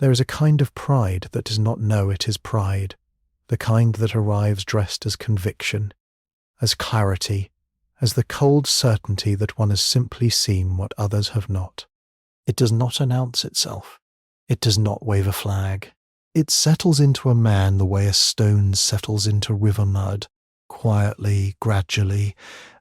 There is a kind of pride that does not know it is pride, the kind that arrives dressed as conviction, as clarity, as the cold certainty that one has simply seen what others have not. It does not announce itself. It does not wave a flag. It settles into a man the way a stone settles into river mud, quietly, gradually,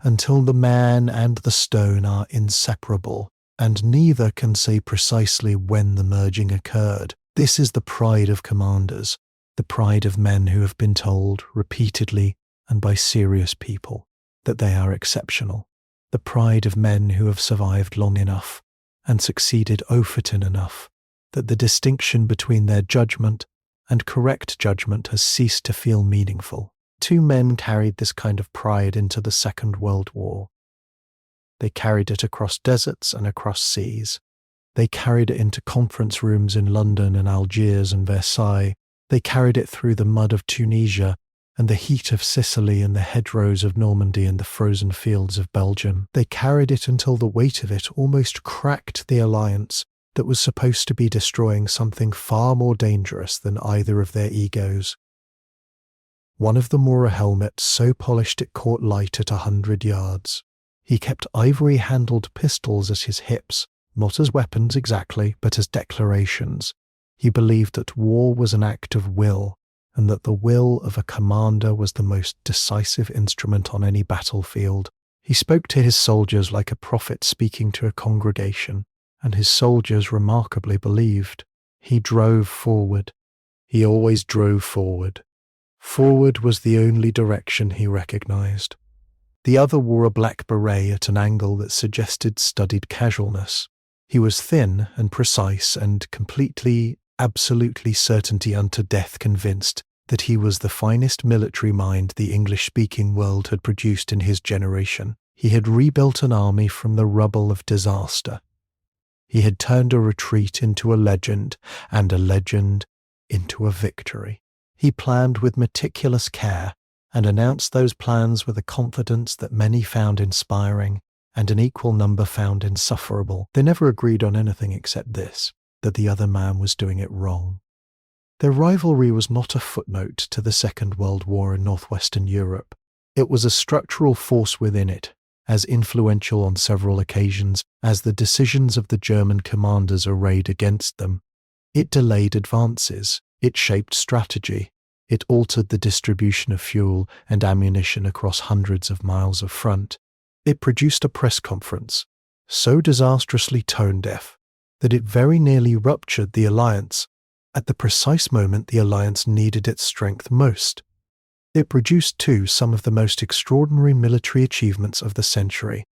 until the man and the stone are inseparable, and neither can say precisely when the merging occurred. This is the pride of commanders, the pride of men who have been told repeatedly and by serious people that they are exceptional, the pride of men who have survived long enough and succeeded often enough that the distinction between their judgment and correct judgment has ceased to feel meaningful. Two men carried this kind of pride into the Second World War. They carried it across deserts and across seas. They carried it into conference rooms in London and Algiers and Versailles. They carried it through the mud of Tunisia and the heat of Sicily and the hedgerows of Normandy and the frozen fields of Belgium. They carried it until the weight of it almost cracked the alliance that was supposed to be destroying something far more dangerous than either of their egos. One of them wore a helmet so polished it caught light at 100 yards. He kept ivory-handled pistols at his hips, not as weapons exactly, but as declarations. He believed that war was an act of will, and that the will of a commander was the most decisive instrument on any battlefield. He spoke to his soldiers like a prophet speaking to a congregation, and his soldiers remarkably believed. He drove forward. He always drove forward. Forward was the only direction he recognized. The other wore a black beret at an angle that suggested studied casualness. He was thin and precise and completely, absolutely certainty unto death convinced that he was the finest military mind the English-speaking world had produced in his generation. He had rebuilt an army from the rubble of disaster. He had turned a retreat into a legend, and a legend into a victory. He planned with meticulous care, and announced those plans with a confidence that many found inspiring, and an equal number found insufferable. They never agreed on anything except this, that the other man was doing it wrong. Their rivalry was not a footnote to the Second World War in northwestern Europe. It was a structural force within it, as influential on several occasions as the decisions of the German commanders arrayed against them. It delayed advances, it shaped strategy, it altered the distribution of fuel and ammunition across hundreds of miles of front. It produced a press conference, so disastrously tone-deaf that it very nearly ruptured the alliance at the precise moment the alliance needed its strength most. It produced, too, some of the most extraordinary military achievements of the century.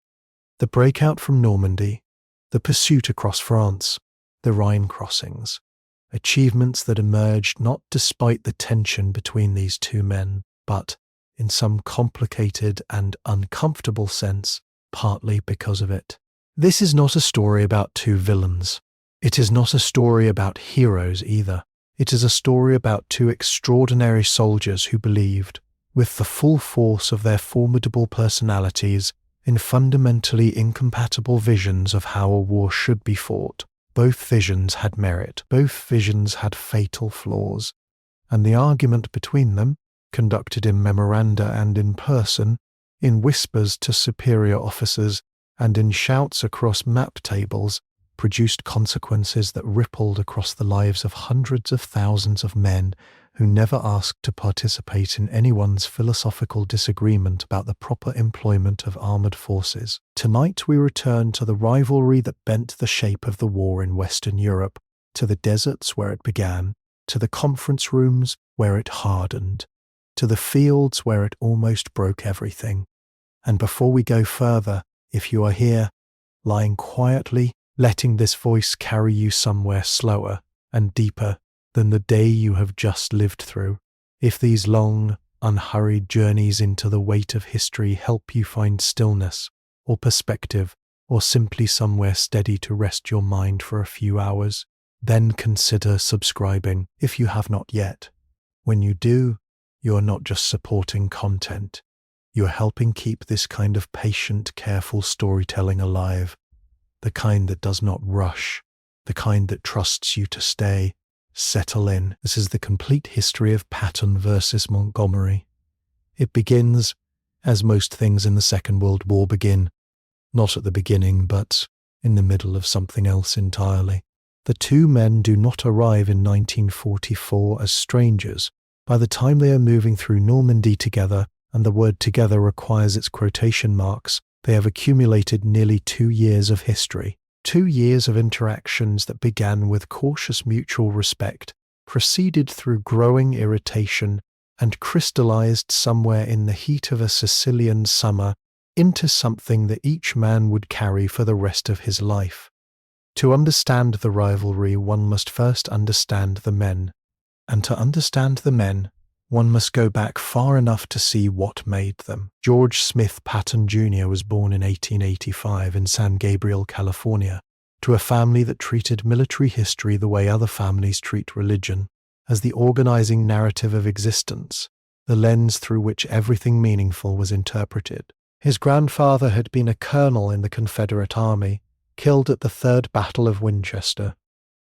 The breakout from Normandy, the pursuit across France, the Rhine crossings. Achievements that emerged not despite the tension between these two men, but, in some complicated and uncomfortable sense, partly because of it. This is not a story about two villains. It is not a story about heroes either. It is a story about two extraordinary soldiers who believed, with the full force of their formidable personalities, in fundamentally incompatible visions of how a war should be fought. Both visions had merit, both visions had fatal flaws, and the argument between them, conducted in memoranda and in person, in whispers to superior officers, and in shouts across map tables, produced consequences that rippled across the lives of hundreds of thousands of men who never asked to participate in anyone's philosophical disagreement about the proper employment of armoured forces. Tonight we return to the rivalry that bent the shape of the war in Western Europe, to the deserts where it began, to the conference rooms where it hardened, to the fields where it almost broke everything. And before we go further, if you are here, lying quietly, letting this voice carry you somewhere slower and deeper than the day you have just lived through, if these long, unhurried journeys into the weight of history help you find stillness or perspective, or simply somewhere steady to rest your mind for a few hours, then consider subscribing if you have not yet. When you do, you are not just supporting content, you are helping keep this kind of patient, careful storytelling alive, the kind that does not rush, the kind that trusts you to stay, Settle in. This is the complete history of Patton versus Montgomery. It begins, as most things in the Second World War begin, not at the beginning, but in the middle of something else entirely. The two men do not arrive in 1944 as strangers. By the time they are moving through Normandy together, and the word together requires its quotation marks, they have accumulated nearly 2 years of history. 2 years of interactions that began with cautious mutual respect, proceeded through growing irritation, and crystallized somewhere in the heat of a Sicilian summer into something that each man would carry for the rest of his life. To understand the rivalry, one must first understand the men. And to understand the men, one must go back far enough to see what made them. George Smith Patton Jr. was born in 1885 in San Gabriel, California, to a family that treated military history the way other families treat religion, as the organizing narrative of existence, the lens through which everything meaningful was interpreted. His grandfather had been a colonel in the Confederate Army, killed at the Third Battle of Winchester.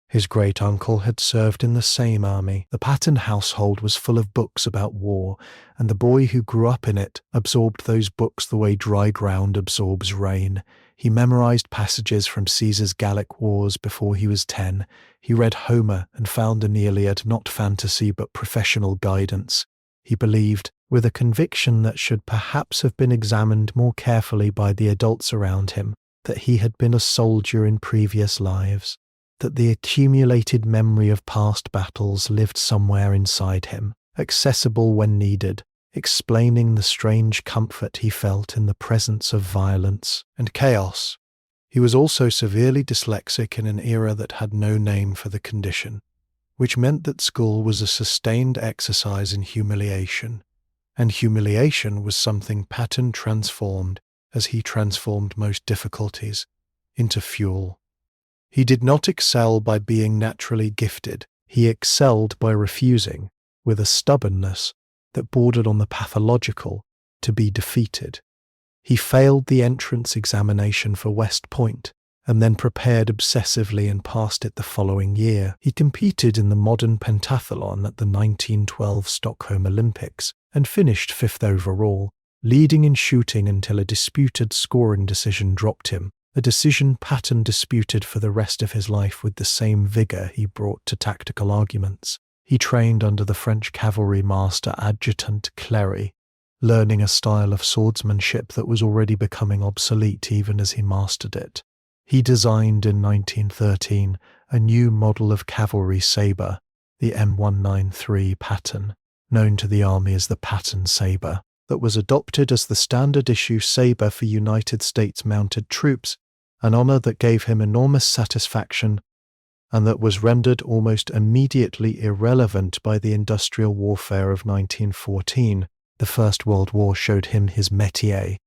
His great-uncle had served in the same army. The Patton household was full of books about war, and the boy who grew up in it absorbed those books the way dry ground absorbs rain. He memorized passages from Caesar's Gallic Wars before he was 10. He read Homer and found an Iliad not fantasy but professional guidance. He believed, with a conviction that should perhaps have been examined more carefully by the adults around him, that he had been a soldier in previous lives, that the accumulated memory of past battles lived somewhere inside him, accessible when needed, explaining the strange comfort he felt in the presence of violence and chaos. He was also severely dyslexic in an era that had no name for the condition, which meant that school was a sustained exercise in humiliation, and humiliation was something Patton transformed, as he transformed most difficulties, into fuel. He did not excel by being naturally gifted. He excelled by refusing, with a stubbornness that bordered on the pathological, to be defeated. He failed the entrance examination for West Point, and then prepared obsessively and passed it the following year. He competed in the modern pentathlon at the 1912 Stockholm Olympics, and finished 5th overall, leading in shooting until a disputed scoring decision dropped him. A decision Patton disputed for the rest of his life with the same vigor he brought to tactical arguments. He trained under the French cavalry master adjutant Clery, learning a style of swordsmanship that was already becoming obsolete even as he mastered it. He designed in 1913 a new model of cavalry sabre, the M193 Patton, known to the Army as the Patton sabre, that was adopted as the standard issue sabre for United States mounted troops, an honor that gave him enormous satisfaction and that was rendered almost immediately irrelevant by the industrial warfare of 1914. The First World War showed him his métier.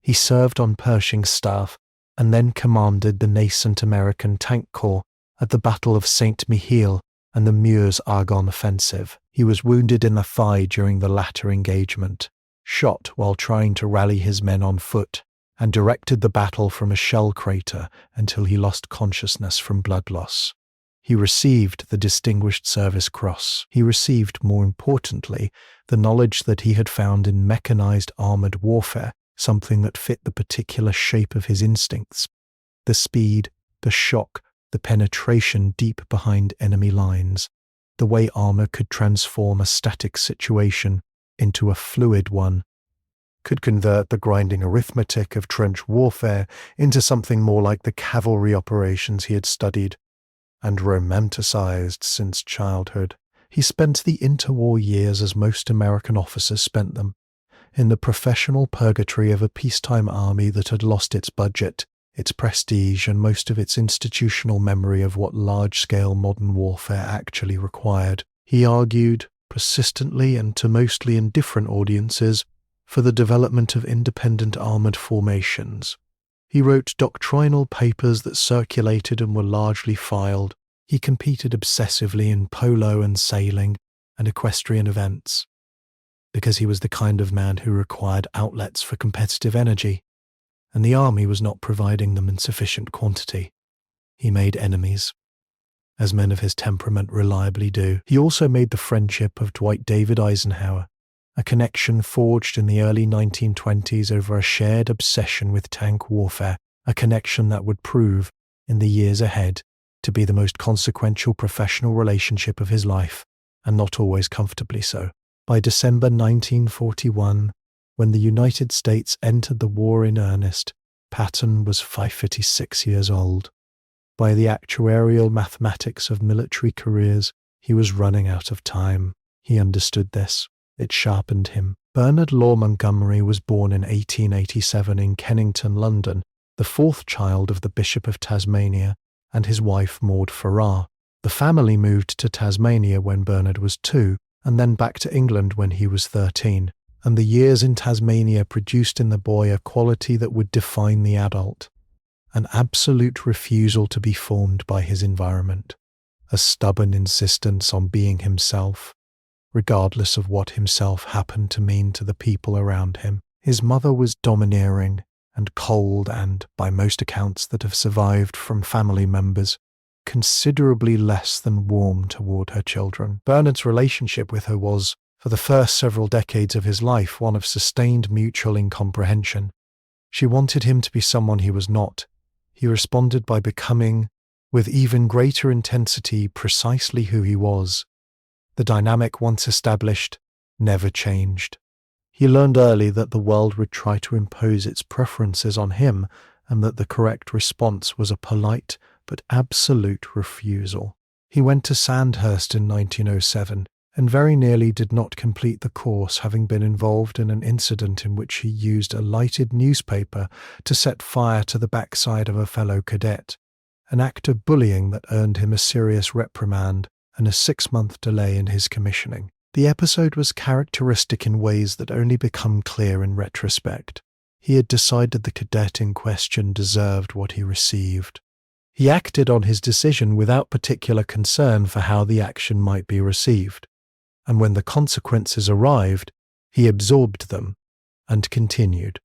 He served on Pershing's staff and then commanded the nascent American Tank Corps at the Battle of Saint-Mihiel and the Meuse-Argonne offensive. He was wounded in the thigh during the latter engagement, shot while trying to rally his men on foot, and directed the battle from a shell crater until he lost consciousness from blood loss. He received the Distinguished Service Cross. He received, more importantly, the knowledge that he had found in mechanized armored warfare, something that fit the particular shape of his instincts. The speed, the shock, the penetration deep behind enemy lines, the way armor could transform a static situation into a fluid one, could convert the grinding arithmetic of trench warfare into something more like the cavalry operations he had studied and romanticized since childhood. He spent the interwar years as most American officers spent them, in the professional purgatory of a peacetime army that had lost its budget, its prestige, and most of its institutional memory of what large-scale modern warfare actually required. He argued, persistently and to mostly indifferent audiences, for the development of independent armored formations. He wrote doctrinal papers that circulated and were largely filed. He competed obsessively in polo and sailing and equestrian events, because he was the kind of man who required outlets for competitive energy, and the army was not providing them in sufficient quantity. He made enemies. as men of his temperament reliably do. He also made the friendship of Dwight David Eisenhower, a connection forged in the early 1920s over a shared obsession with tank warfare, a connection that would prove, in the years ahead, to be the most consequential professional relationship of his life, and not always comfortably so. By December 1941, when the United States entered the war in earnest, Patton was 56 years old. By the actuarial mathematics of military careers, he was running out of time. He understood this. It sharpened him. Bernard Law Montgomery was born in 1887 in Kennington, London, the fourth child of the Bishop of Tasmania and his wife Maud Farrar. The family moved to Tasmania when Bernard was 2, and then back to England when he was 13. And the years in Tasmania produced in the boy a quality that would define the adult: an absolute refusal to be formed by his environment, a stubborn insistence on being himself, regardless of what himself happened to mean to the people around him. His mother was domineering and cold and, by most accounts that have survived from family members, considerably less than warm toward her children. Bernard's relationship with her was, for the first several decades of his life, one of sustained mutual incomprehension. She wanted him to be someone he was not. He responded by becoming, with even greater intensity, precisely who he was. The dynamic, once established, never changed. He learned early that the world would try to impose its preferences on him, and that the correct response was a polite but absolute refusal. He went to Sandhurst in 1907, and very nearly did not complete the course, having been involved in an incident in which he used a lighted newspaper to set fire to the backside of a fellow cadet, an act of bullying that earned him a serious reprimand and a 6-month delay in his commissioning. The episode was characteristic in ways that only become clear in retrospect. He had decided the cadet in question deserved what he received. He acted on his decision without particular concern for how the action might be received, and when the consequences arrived, he absorbed them and continued,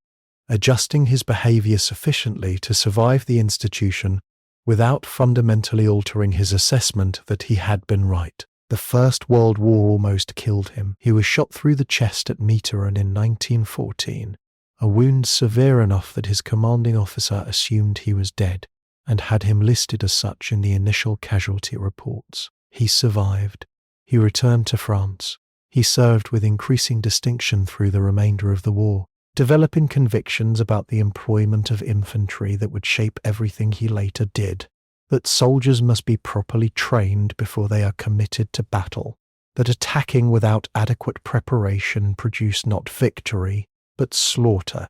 adjusting his behavior sufficiently to survive the institution without fundamentally altering his assessment that he had been right. The First World War almost killed him. He was shot through the chest at Meteren in 1914, a wound severe enough that his commanding officer assumed he was dead and had him listed as such in the initial casualty reports. He survived. He returned to France. He served with increasing distinction through the remainder of the war, developing convictions about the employment of infantry that would shape everything he later did, that soldiers must be properly trained before they are committed to battle, that attacking without adequate preparation produced not victory, but slaughter,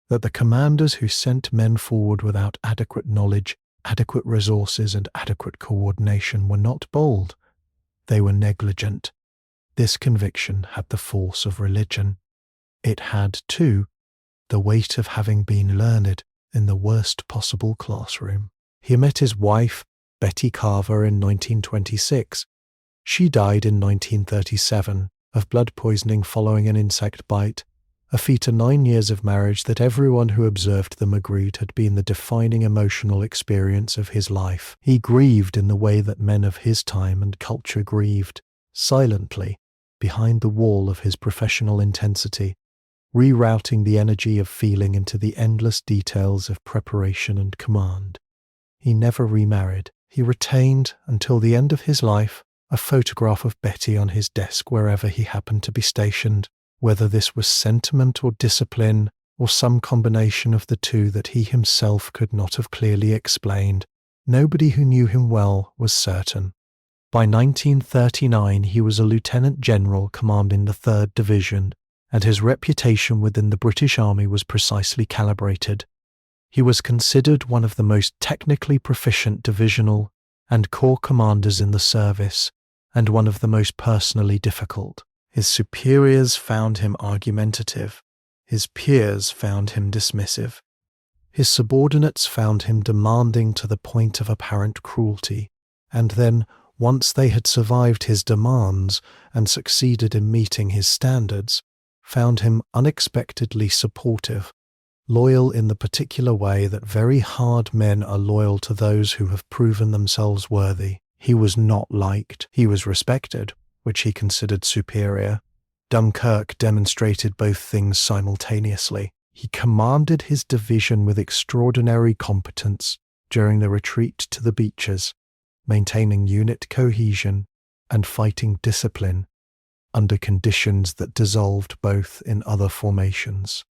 that the commanders who sent men forward without adequate knowledge, adequate resources, and adequate coordination were not bold, they were negligent. This conviction had the force of religion. It had, too, the weight of having been learned in the worst possible classroom. He met his wife, Betty Carver, in 1926. She died in 1937 of blood poisoning following an insect bite, a feat of 9 years of marriage that everyone who observed them agreed had been the defining emotional experience of his life. He grieved in the way that men of his time and culture grieved, silently, behind the wall of his professional intensity, rerouting the energy of feeling into the endless details of preparation and command. He never remarried. He retained, until the end of his life, a photograph of Betty on his desk wherever he happened to be stationed, whether this was sentiment or discipline, or some combination of the two that he himself could not have clearly explained. Nobody who knew him well was certain. By 1939 he was a lieutenant general commanding the 3rd Division, and his reputation within the British Army was precisely calibrated. He was considered one of the most technically proficient divisional and corps commanders in the service, and one of the most personally difficult. His superiors found him argumentative. His peers found him dismissive. His subordinates found him demanding to the point of apparent cruelty, and then, once they had survived his demands and succeeded in meeting his standards, found him unexpectedly supportive, loyal in the particular way that very hard men are loyal to those who have proven themselves worthy. He was not liked. He was respected, which he considered superior. Dunkirk demonstrated both things simultaneously. He commanded his division with extraordinary competence during the retreat to the beaches, maintaining unit cohesion and fighting discipline under conditions that dissolved both in other formations.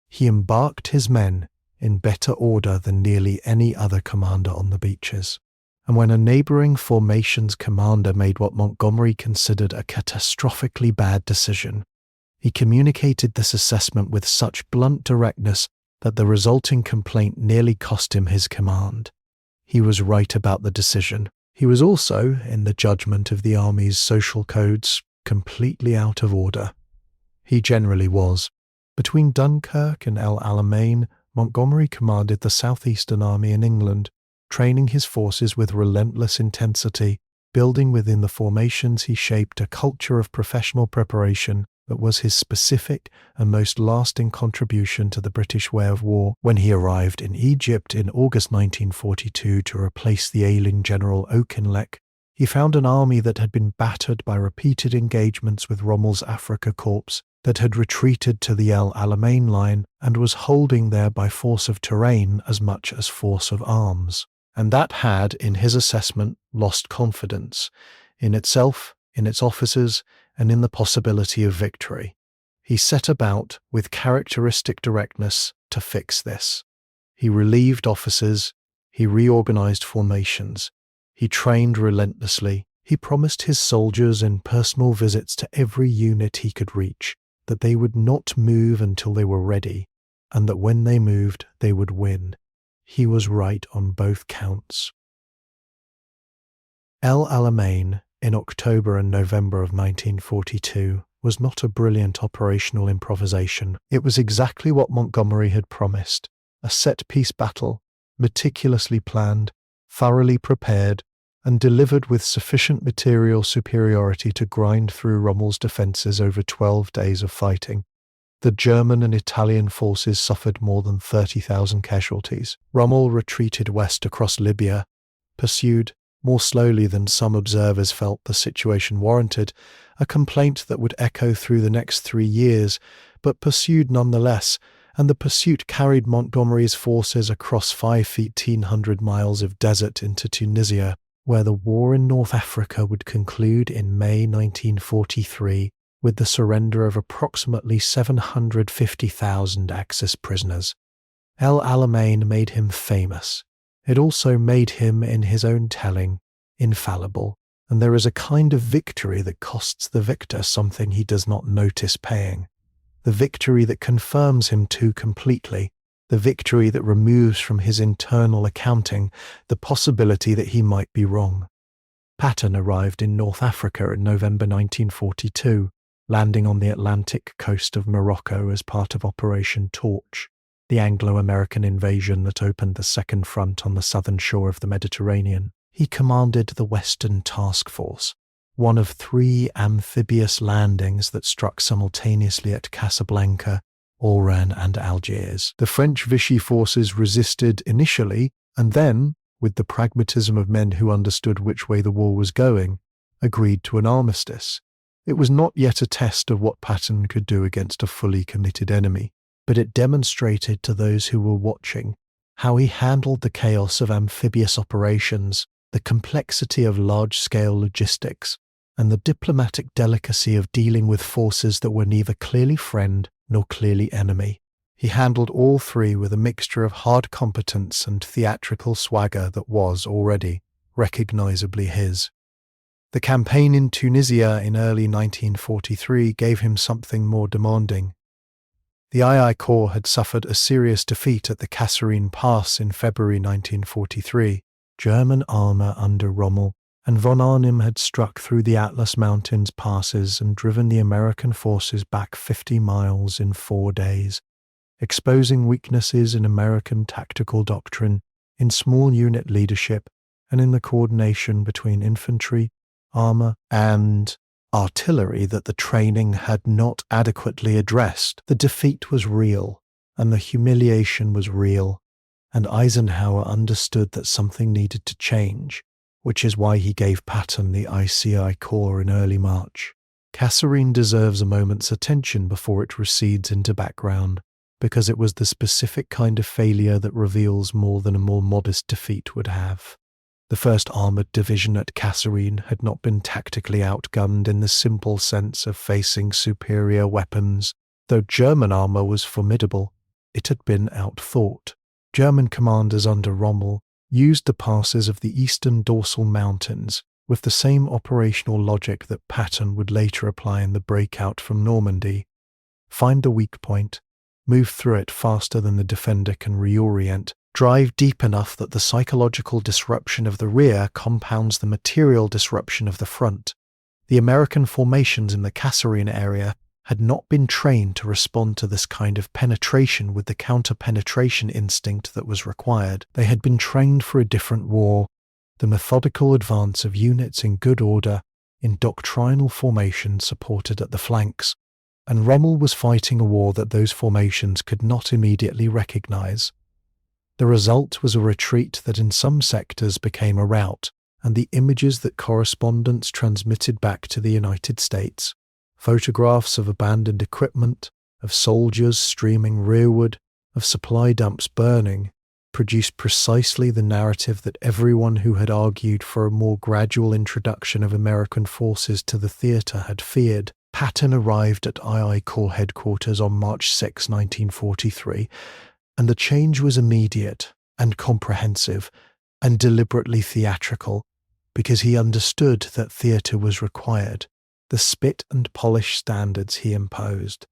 He embarked his men in better order than nearly any other commander on the beaches. And when a neighboring formation's commander made what Montgomery considered a catastrophically bad decision, he communicated this assessment with such blunt directness that the resulting complaint nearly cost him his command. He was right about the decision. He was also, in the judgment of the army's social codes, completely out of order. He generally was. Between Dunkirk and El Alamein, Montgomery commanded the southeastern army in England, training his forces with relentless intensity, building within the formations he shaped a culture of professional preparation that was his specific and most lasting contribution to the British way of war. When he arrived in Egypt in August 1942 to replace the ailing General Auchinleck, he found an army that had been battered by repeated engagements with Rommel's Afrika Korps, that had retreated to the El Alamein line and was holding there by force of terrain as much as force of arms. And that had, in his assessment, lost confidence in itself, in its officers, and in the possibility of victory. He set about, with characteristic directness, to fix this. He relieved officers, he reorganized formations, he trained relentlessly, he promised his soldiers in personal visits to every unit he could reach that they would not move until they were ready, and that when they moved, they would win. He was right on both counts. El Alamein, in October and November of 1942, was not a brilliant operational improvisation. It was exactly what Montgomery had promised, a set-piece battle, meticulously planned, thoroughly prepared, and delivered with sufficient material superiority to grind through Rommel's defences over 12 days of fighting. The German and Italian forces suffered more than 30,000 casualties. Rommel retreated west across Libya, pursued, more slowly than some observers felt the situation warranted, a complaint that would echo through the next 3 years, but pursued nonetheless, and the pursuit carried Montgomery's forces across 1,500 miles of desert into Tunisia, where the war in North Africa would conclude in May 1943 with the surrender of approximately 750,000 Axis prisoners. El Alamein made him famous. It also made him, in his own telling, infallible, and there is a kind of victory that costs the victor something he does not notice paying. The victory that confirms him too completely, the victory that removes from his internal accounting the possibility that he might be wrong. Patton arrived in North Africa in November 1942, landing on the Atlantic coast of Morocco as part of Operation Torch, the Anglo-American invasion that opened the Second Front on the southern shore of the Mediterranean. He commanded the Western Task Force, one of 3 amphibious landings that struck simultaneously at Casablanca, Oran and Algiers. The French Vichy forces resisted initially, and then, with the pragmatism of men who understood which way the war was going, agreed to an armistice. It was not yet a test of what Patton could do against a fully committed enemy, but it demonstrated to those who were watching how he handled the chaos of amphibious operations, the complexity of large-scale logistics, and the diplomatic delicacy of dealing with forces that were neither clearly friend nor clearly enemy. He handled all 3 with a mixture of hard competence and theatrical swagger that was already recognizably his. The campaign in Tunisia in early 1943 gave him something more demanding. The II Corps had suffered a serious defeat at the Kasserine Pass in February 1943, German armour under Rommel, and von Arnim had struck through the Atlas Mountains passes and driven the American forces back 50 miles in 4 days, exposing weaknesses in American tactical doctrine, in small unit leadership, and in the coordination between infantry, armour, and artillery that the training had not adequately addressed. The defeat was real, and the humiliation was real, and Eisenhower understood that something needed to change. which is why he gave Patton the ICI Corps in early March. Kasserine deserves a moment's attention before it recedes into background, because it was the specific kind of failure that reveals more than a more modest defeat would have. The 1st Armoured Division at Kasserine had not been tactically outgunned in the simple sense of facing superior weapons. Though German armour was formidable, it had been outthought. German commanders under Rommel used the passes of the eastern dorsal mountains with the same operational logic that Patton would later apply in the breakout from Normandy. Find the weak point, move through it faster than the defender can reorient, drive deep enough that the psychological disruption of the rear compounds the material disruption of the front. The American formations in the Kasserine area had not been trained to respond to this kind of penetration with the counter-penetration instinct that was required. They had been trained for a different war, the methodical advance of units in good order, in doctrinal formation supported at the flanks, and Rommel was fighting a war that those formations could not immediately recognize. The result was a retreat that in some sectors became a rout, and the images that correspondents transmitted back to the United States, photographs of abandoned equipment, of soldiers streaming rearward, of supply dumps burning, produced precisely the narrative that everyone who had argued for a more gradual introduction of American forces to the theatre had feared. Patton arrived at II Corps headquarters on March 6, 1943, and the change was immediate and comprehensive and deliberately theatrical, because he understood that theatre was required. The spit and polish standards he imposed,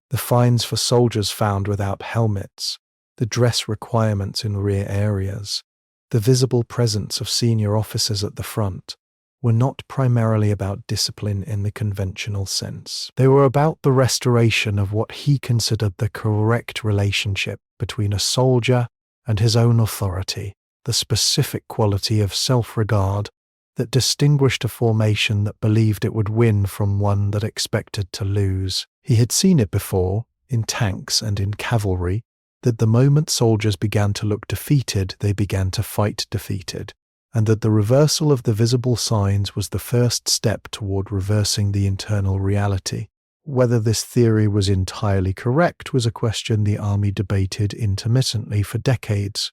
the fines for soldiers found without helmets, the dress requirements in rear areas, the visible presence of senior officers at the front, were not primarily about discipline in the conventional sense. They were about the restoration of what he considered the correct relationship between a soldier and his own authority, the specific quality of self-regard that distinguished a formation that believed it would win from one that expected to lose. He had seen it before, in tanks and in cavalry, that the moment soldiers began to look defeated, they began to fight defeated, and that the reversal of the visible signs was the first step toward reversing the internal reality. Whether this theory was entirely correct was a question the army debated intermittently for decades.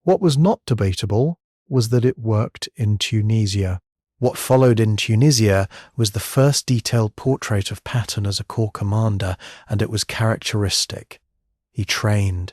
What was not debatable was that it worked in Tunisia. What followed in Tunisia was the first detailed portrait of Patton as a corps commander, and it was characteristic. He trained.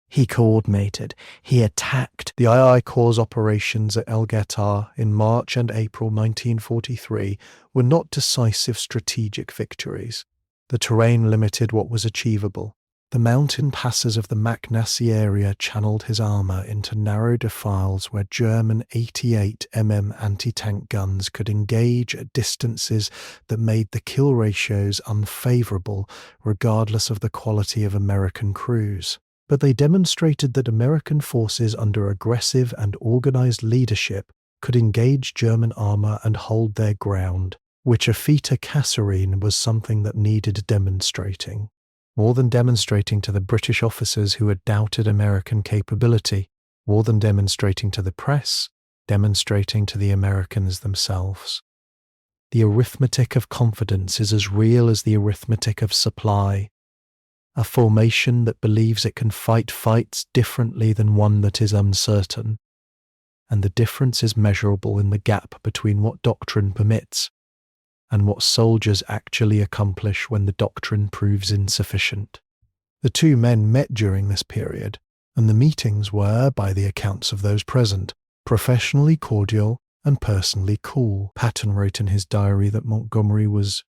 He coordinated. He attacked. The II Corps' operations at El Ghoutar in March and April 1943 were not decisive strategic victories. The terrain limited what was achievable. The mountain passes of the Maknassi area channeled his armour into narrow defiles where German 88 mm anti-tank guns could engage at distances that made the kill ratios unfavourable regardless of the quality of American crews. But they demonstrated that American forces under aggressive and organised leadership could engage German armour and hold their ground, which a feat at Kasserine was something that needed demonstrating. More than demonstrating to the British officers who had doubted American capability, more than demonstrating to the press, demonstrating to the Americans themselves. The arithmetic of confidence is as real as the arithmetic of supply. A formation that believes it can fight fights differently than one that is uncertain, and the difference is measurable in the gap between what doctrine permits and what soldiers actually accomplish when the doctrine proves insufficient. The two men met during this period, and the meetings were, by the accounts of those present, professionally cordial and personally cool. Patton wrote in his diary that Montgomery was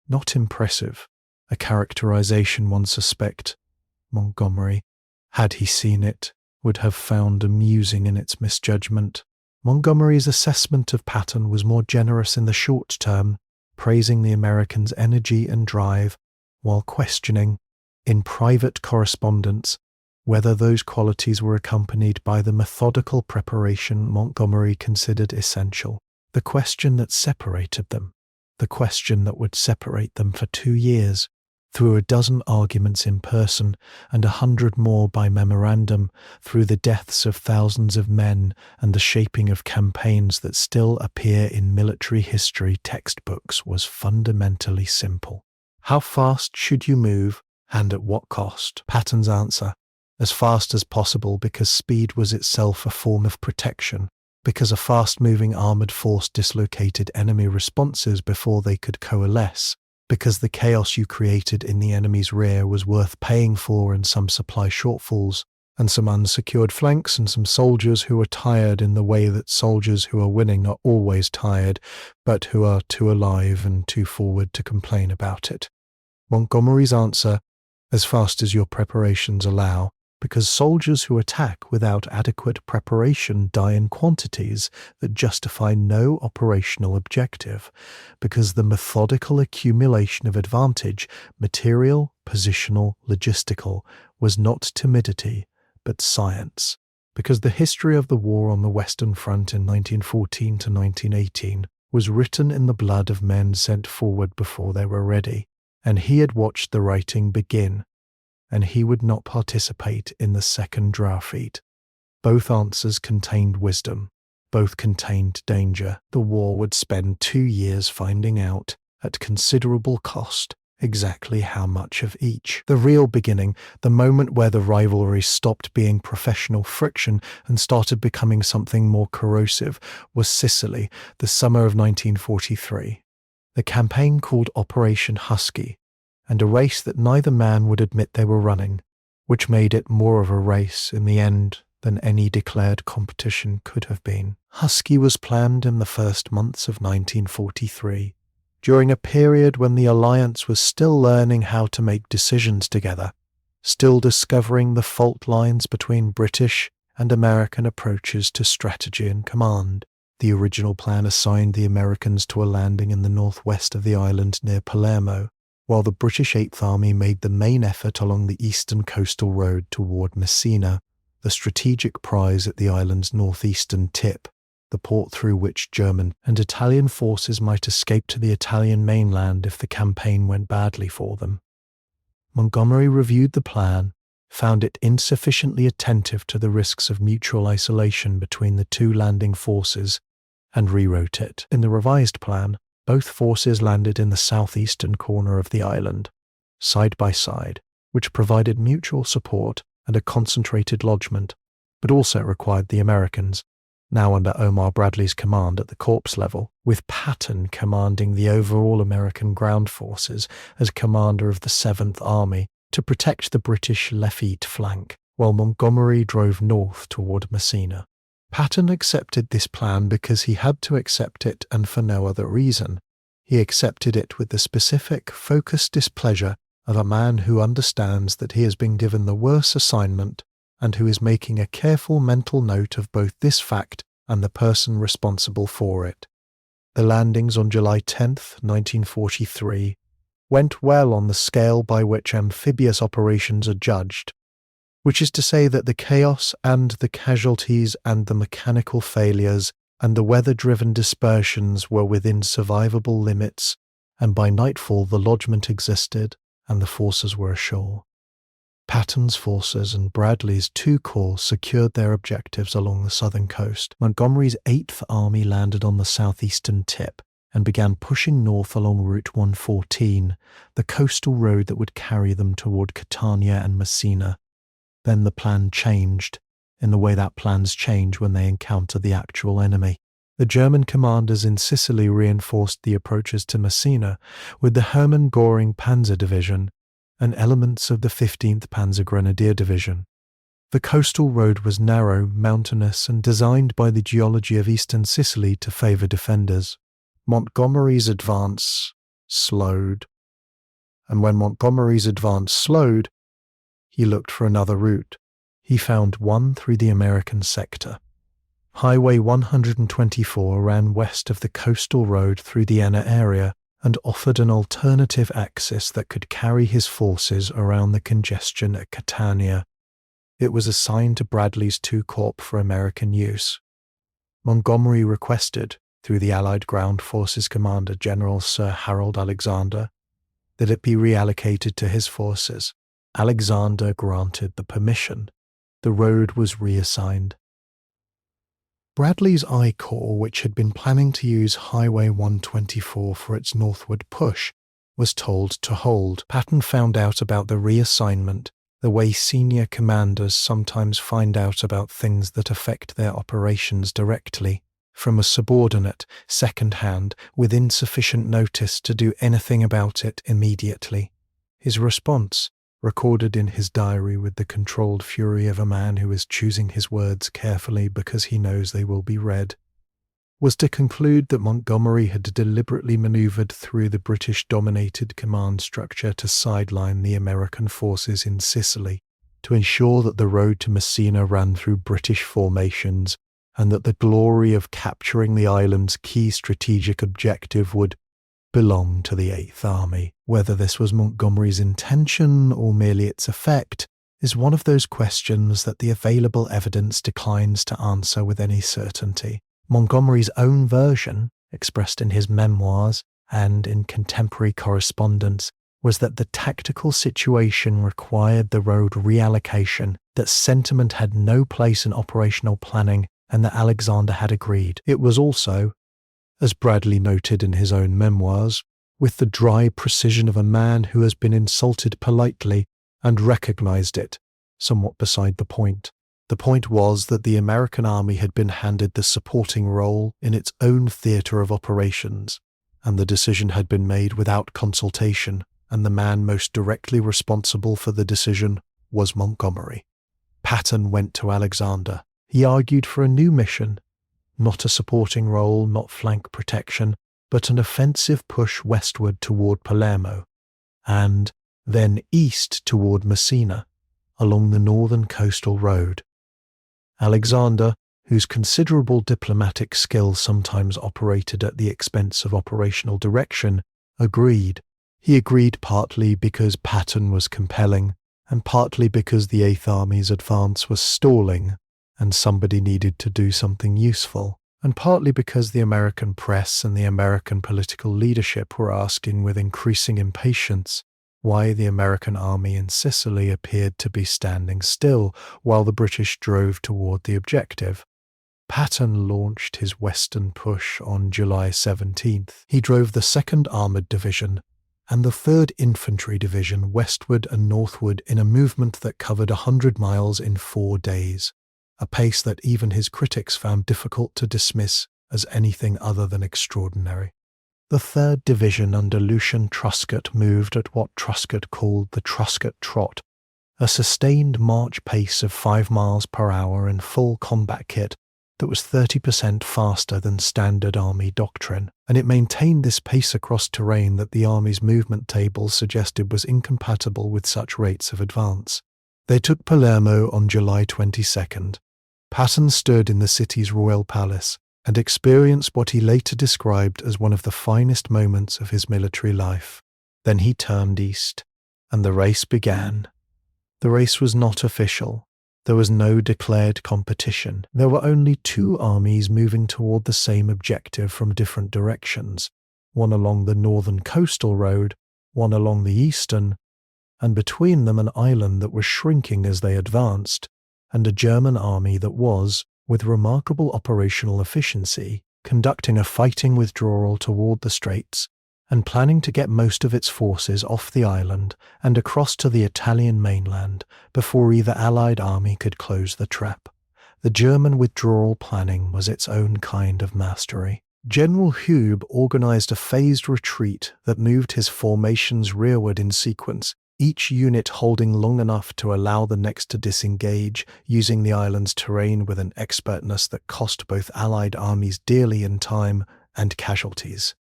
not impressive, a characterization one suspect Montgomery, had he seen it, would have found amusing in its misjudgment. Montgomery's assessment of Patton was more generous in the short term, praising the Americans' energy and drive, while questioning, in private correspondence, whether those qualities were accompanied by the methodical preparation Montgomery considered essential. The question that separated them, the question that would separate them for 2 years, through a dozen arguments in person and 100 more by memorandum, through the deaths of thousands of men and the shaping of campaigns that still appear in military history textbooks, was fundamentally simple. How fast should you move, and at what cost? Patton's answer: as fast as possible, because speed was itself a form of protection, because a fast-moving armoured force dislocated enemy responses before they could coalesce, because the chaos you created in the enemy's rear was worth paying for in some supply shortfalls, and some unsecured flanks, and some soldiers who are tired in the way that soldiers who are winning are always tired, but who are too alive and too forward to complain about it. Montgomery's answer: as fast as your preparations allow, because soldiers who attack without adequate preparation die in quantities that justify no operational objective, because the methodical accumulation of advantage, material, positional, logistical, was not timidity, but science, because the history of the war on the Western Front in 1914 to 1918 was written in the blood of men sent forward before they were ready, and he had watched the writing begin, and he would not participate in the second defeat. Both answers contained wisdom. Both contained danger. The war would spend 2 years finding out, at considerable cost, exactly how much of each. The real beginning, the moment where the rivalry stopped being professional friction and started becoming something more corrosive, was Sicily, the summer of 1943. The campaign called Operation Husky, and a race that neither man would admit they were running, which made it more of a race in the end than any declared competition could have been. Husky was planned in the first months of 1943, during a period when the Alliance was still learning how to make decisions together, still discovering the fault lines between British and American approaches to strategy and command. The original plan assigned the Americans to a landing in the northwest of the island near Palermo, while the British Eighth Army made the main effort along the eastern coastal road toward Messina, the strategic prize at the island's northeastern tip, the port through which German and Italian forces might escape to the Italian mainland if the campaign went badly for them. Montgomery reviewed the plan, found it insufficiently attentive to the risks of mutual isolation between the two landing forces, and rewrote it. In the revised plan, both forces landed in the southeastern corner of the island, side by side, which provided mutual support and a concentrated lodgment, but also required the Americans, now under Omar Bradley's command at the corps level, with Patton commanding the overall American ground forces as commander of the 7th Army, to protect the British Lafitte flank, while Montgomery drove north toward Messina. Patton accepted this plan because he had to accept it, and for no other reason. He accepted it with the specific, focused displeasure of a man who understands that he has been given the worse assignment and who is making a careful mental note of both this fact and the person responsible for it. The landings on July 10th, 1943, went well on the scale by which amphibious operations are judged, which is to say that the chaos and the casualties and the mechanical failures and the weather-driven dispersions were within survivable limits, and by nightfall the lodgment existed and the forces were ashore. Patton's forces and Bradley's 2 corps secured their objectives along the southern coast. Montgomery's 8th Army landed on the southeastern tip and began pushing north along Route 114, the coastal road that would carry them toward Catania and Messina. Then the plan changed, in the way that plans change when they encounter the actual enemy. The German commanders in Sicily reinforced the approaches to Messina with the Hermann Göring Panzer Division and elements of the 15th Panzer Grenadier Division. The coastal road was narrow, mountainous, and designed by the geology of eastern Sicily to favour defenders. Montgomery's advance slowed. And when Montgomery's advance slowed, he looked for another route. He found one through the American sector. Highway 124 ran west of the coastal road through the Enna area and offered an alternative axis that could carry his forces around the congestion at Catania. It was assigned to Bradley's 2 Corps for American use. Montgomery requested, through the Allied Ground Forces Commander General Sir Harold Alexander, that it be reallocated to his forces. Alexander granted the permission. The road was reassigned. Bradley's I Corps, which had been planning to use Highway 124 for its northward push, was told to hold. Patton found out about the reassignment the way senior commanders sometimes find out about things that affect their operations directly, from a subordinate, second-hand, with insufficient notice to do anything about it immediately. His response, recorded in his diary with the controlled fury of a man who is choosing his words carefully because he knows they will be read, was to conclude that Montgomery had deliberately maneuvered through the British-dominated command structure to sideline the American forces in Sicily, to ensure that the road to Messina ran through British formations, and that the glory of capturing the island's key strategic objective would belong to the Eighth Army. Whether this was Montgomery's intention or merely its effect is one of those questions that the available evidence declines to answer with any certainty. Montgomery's own version, expressed in his memoirs and in contemporary correspondence, was that the tactical situation required the road reallocation, that sentiment had no place in operational planning, and that Alexander had agreed. It was also, as Bradley noted in his own memoirs, with the dry precision of a man who has been insulted politely and recognized it, somewhat beside the point. The point was that the American army had been handed the supporting role in its own theatre of operations, and the decision had been made without consultation, and the man most directly responsible for the decision was Montgomery. Patton went to Alexander. He argued for a new mission, not a supporting role, not flank protection, but an offensive push westward toward Palermo, and then east toward Messina, along the northern coastal road. Alexander, whose considerable diplomatic skill sometimes operated at the expense of operational direction, agreed. He agreed partly because Patton was compelling, and partly because the Eighth Army's advance was stalling, and somebody needed to do something useful, and partly because the American press and the American political leadership were asking with increasing impatience why the American army in Sicily appeared to be standing still while the British drove toward the objective. Patton launched his western push on July 17th. He drove the 2nd Armoured Division and the 3rd Infantry Division westward and northward in a movement that covered 100 miles in 4 days, a pace that even his critics found difficult to dismiss as anything other than extraordinary. The 3rd Division under Lucian Truscott moved at what Truscott called the Truscott Trot, a sustained march pace of 5 miles per hour in full combat kit that was 30% faster than standard army doctrine, and it maintained this pace across terrain that the army's movement tables suggested was incompatible with such rates of advance. They took Palermo on July 22nd. Patton stood in the city's royal palace and experienced what he later described as one of the finest moments of his military life. Then he turned east, and the race began. The race was not official. There was no declared competition. There were only 2 armies moving toward the same objective from different directions, one along the northern coastal road, one along the eastern, and between them an island that was shrinking as they advanced, and a German army that was, with remarkable operational efficiency, conducting a fighting withdrawal toward the straits and planning to get most of its forces off the island and across to the Italian mainland before either Allied army could close the trap. The German withdrawal planning was its own kind of mastery. General Hube organized a phased retreat that moved his formations rearward in sequence, each unit holding long enough to allow the next to disengage, using the island's terrain with an expertness that cost both Allied armies dearly in time and casualties.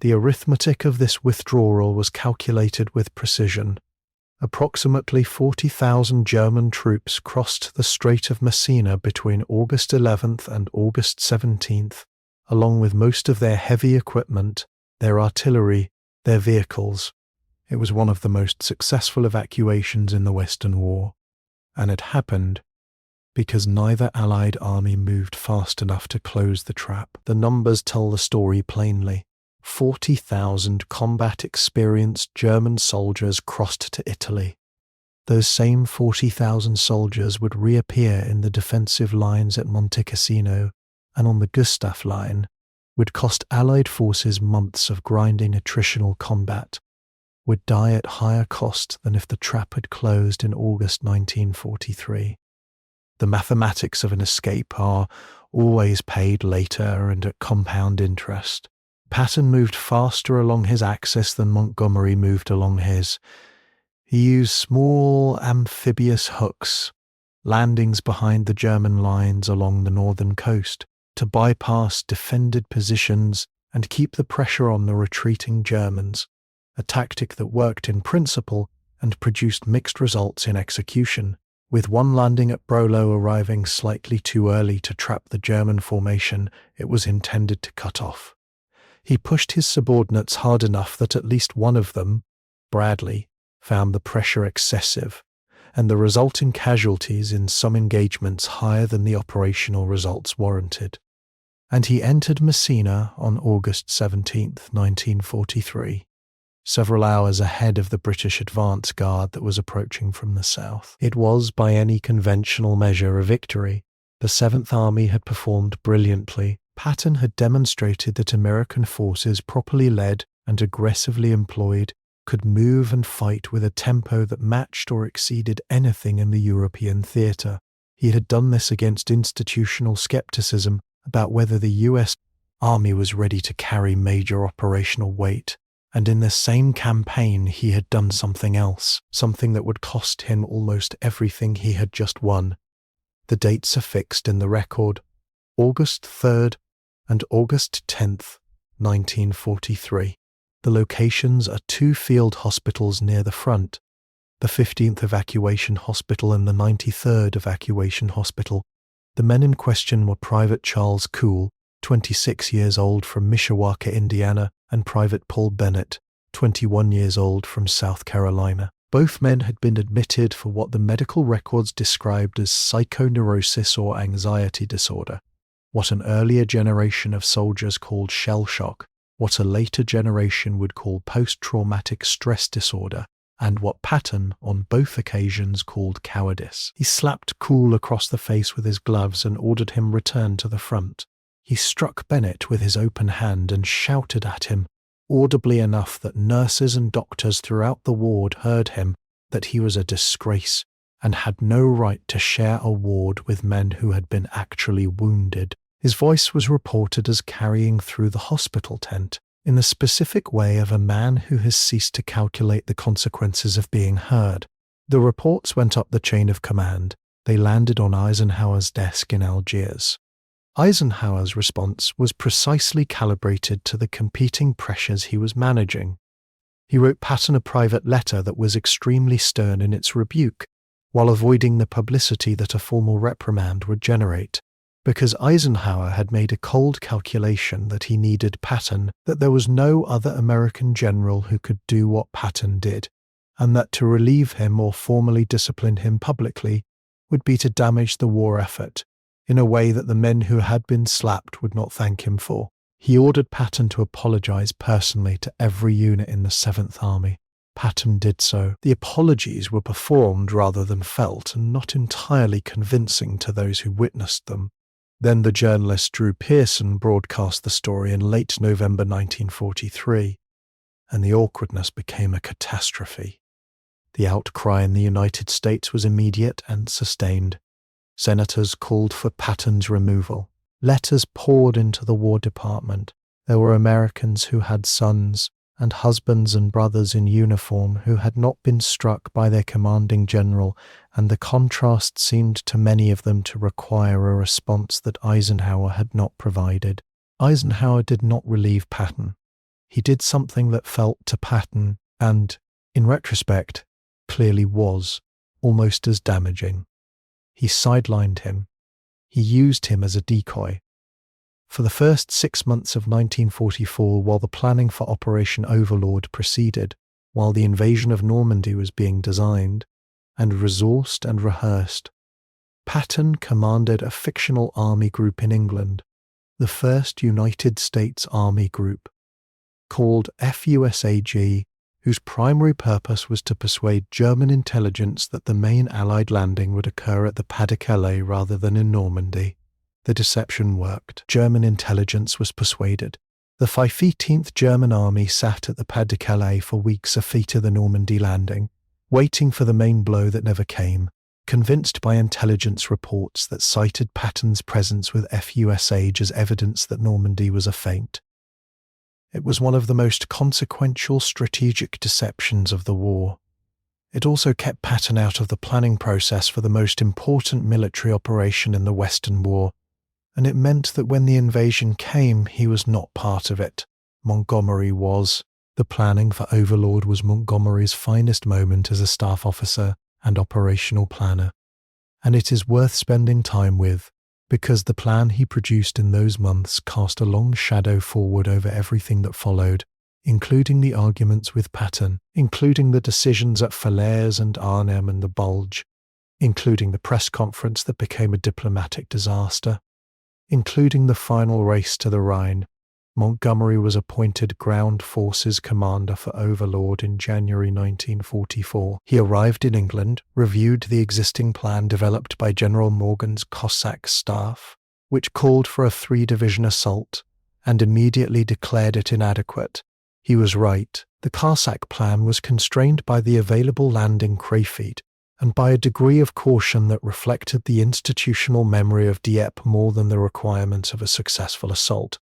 The arithmetic of this withdrawal was calculated with precision. Approximately 40,000 German troops crossed the Strait of Messina between August 11th and August 17th, along with most of their heavy equipment, their artillery, their vehicles. It was one of the most successful evacuations in the Western War, and it happened because neither Allied army moved fast enough to close the trap. The numbers tell the story plainly. 40,000 combat-experienced German soldiers crossed to Italy. Those same 40,000 soldiers would reappear in the defensive lines at Monte Cassino and on the Gustav Line, would cost Allied forces months of grinding attritional combat, would die at higher cost than if the trap had closed in August 1943. The mathematics of an escape are always paid later and at compound interest. Patton moved faster along his axis than Montgomery moved along his. He used small amphibious hooks, landings behind the German lines along the northern coast, to bypass defended positions and keep the pressure on the retreating Germans, a tactic that worked in principle and produced mixed results in execution, with one landing at Brolo arriving slightly too early to trap the German formation it was intended to cut off. He pushed his subordinates hard enough that at least one of them, Bradley, found the pressure excessive, and the resulting casualties in some engagements higher than the operational results warranted. And he entered Messina on August 17, 1943, several hours ahead of the British advance guard that was approaching from the south. It was, by any conventional measure, a victory. The Seventh Army had performed brilliantly. Patton had demonstrated that American forces, properly led and aggressively employed, could move and fight with a tempo that matched or exceeded anything in the European theatre. He had done this against institutional skepticism about whether the U.S. Army was ready to carry major operational weight. And in this same campaign he had done something else, something that would cost him almost everything he had just won. The dates are fixed in the record, August 3rd and August 10th, 1943. The locations are two field hospitals near the front, the 15th Evacuation Hospital and the 93rd Evacuation Hospital. The men in question were Private Charles Cool, 26 years old, from Mishawaka, Indiana, and Private Paul Bennett, 21 years old, from South Carolina. Both men had been admitted for what the medical records described as psychoneurosis or anxiety disorder, what an earlier generation of soldiers called shell shock, what a later generation would call post-traumatic stress disorder, and what Patton, on both occasions, called cowardice. He slapped Cool across the face with his gloves and ordered him returned to the front. He struck Bennett with his open hand and shouted at him, audibly enough that nurses and doctors throughout the ward heard him, that he was a disgrace and had no right to share a ward with men who had been actually wounded. His voice was reported as carrying through the hospital tent in the specific way of a man who has ceased to calculate the consequences of being heard. The reports went up the chain of command. They landed on Eisenhower's desk in Algiers. Eisenhower's response was precisely calibrated to the competing pressures he was managing. He wrote Patton a private letter that was extremely stern in its rebuke, while avoiding the publicity that a formal reprimand would generate, because Eisenhower had made a cold calculation that he needed Patton, that there was no other American general who could do what Patton did, and that to relieve him or formally discipline him publicly would be to damage the war effort in a way that the men who had been slapped would not thank him for. He ordered Patton to apologize personally to every unit in the Seventh Army. Patton did so. The apologies were performed rather than felt, and not entirely convincing to those who witnessed them. Then the journalist Drew Pearson broadcast the story in late November 1943, and the awkwardness became a catastrophe. The outcry in the United States was immediate and sustained. Senators called for Patton's removal. Letters poured into the War Department. There were Americans who had sons and husbands and brothers in uniform who had not been struck by their commanding general, and the contrast seemed to many of them to require a response that Eisenhower had not provided. Eisenhower did not relieve Patton. He did something that felt to Patton, and, in retrospect, clearly was, almost as damaging. He sidelined him. He used him as a decoy. For the first 6 months of 1944, while the planning for Operation Overlord proceeded, while the invasion of Normandy was being designed, and resourced and rehearsed, Patton commanded a fictional army group in England, the 1st United States Army Group. called FUSAG, whose primary purpose was to persuade German intelligence that the main Allied landing would occur at the Pas-de-Calais rather than in Normandy. The deception worked. German intelligence was persuaded. The 15th German Army sat at the Pas-de-Calais for weeks ahead of the Normandy landing, waiting for the main blow that never came, convinced by intelligence reports that cited Patton's presence with FUSAG as evidence that Normandy was a feint. It was one of the most consequential strategic deceptions of the war. It also kept Patton out of the planning process for the most important military operation in the Western War, and it meant that when the invasion came, he was not part of it. Montgomery was. The planning for Overlord was Montgomery's finest moment as a staff officer and operational planner, and it is worth spending time with, because the plan he produced in those months cast a long shadow forward over everything that followed, including the arguments with Patton, including the decisions at Falaise and Arnhem and the Bulge, including the press conference that became a diplomatic disaster, including the final race to the Rhine. Montgomery was appointed Ground Forces Commander for Overlord in January 1944. He arrived in England, reviewed the existing plan developed by General Morgan's Cossack staff, which called for a 3-division assault, and immediately declared it inadequate. He was right. The Cossack plan was constrained by the available land in Crayfeed, and by a degree of caution that reflected the institutional memory of Dieppe more than the requirements of a successful assault.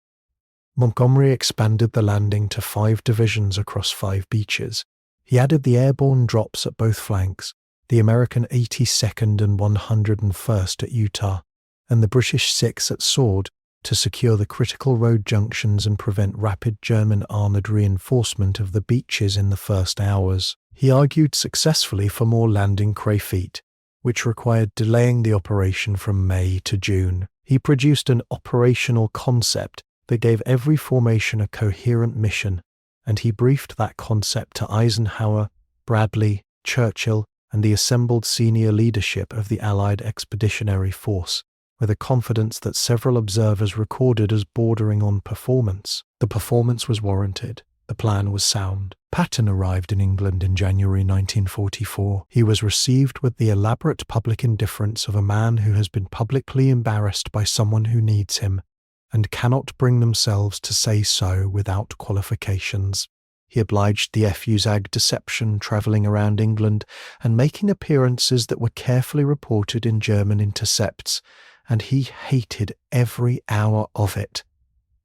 Montgomery expanded the landing to 5 divisions across 5 beaches. He added the airborne drops at both flanks, the American 82nd and 101st at Utah, and the British 6th at Sword, to secure the critical road junctions and prevent rapid German armoured reinforcement of the beaches in the first hours. He argued successfully for more land in Crayfeed, which required delaying the operation from May to June. He produced an operational concept that gave every formation a coherent mission, and he briefed that concept to Eisenhower, Bradley, Churchill, and the assembled senior leadership of the Allied Expeditionary Force, with a confidence that several observers recorded as bordering on performance. The performance was warranted. The plan was sound. Patton arrived in England in January 1944. He was received with the elaborate public indifference of a man who has been publicly embarrassed by someone who needs him, and cannot bring themselves to say so without qualifications. He obliged the FUSAG deception, travelling around England and making appearances that were carefully reported in German intercepts, and he hated every hour of it.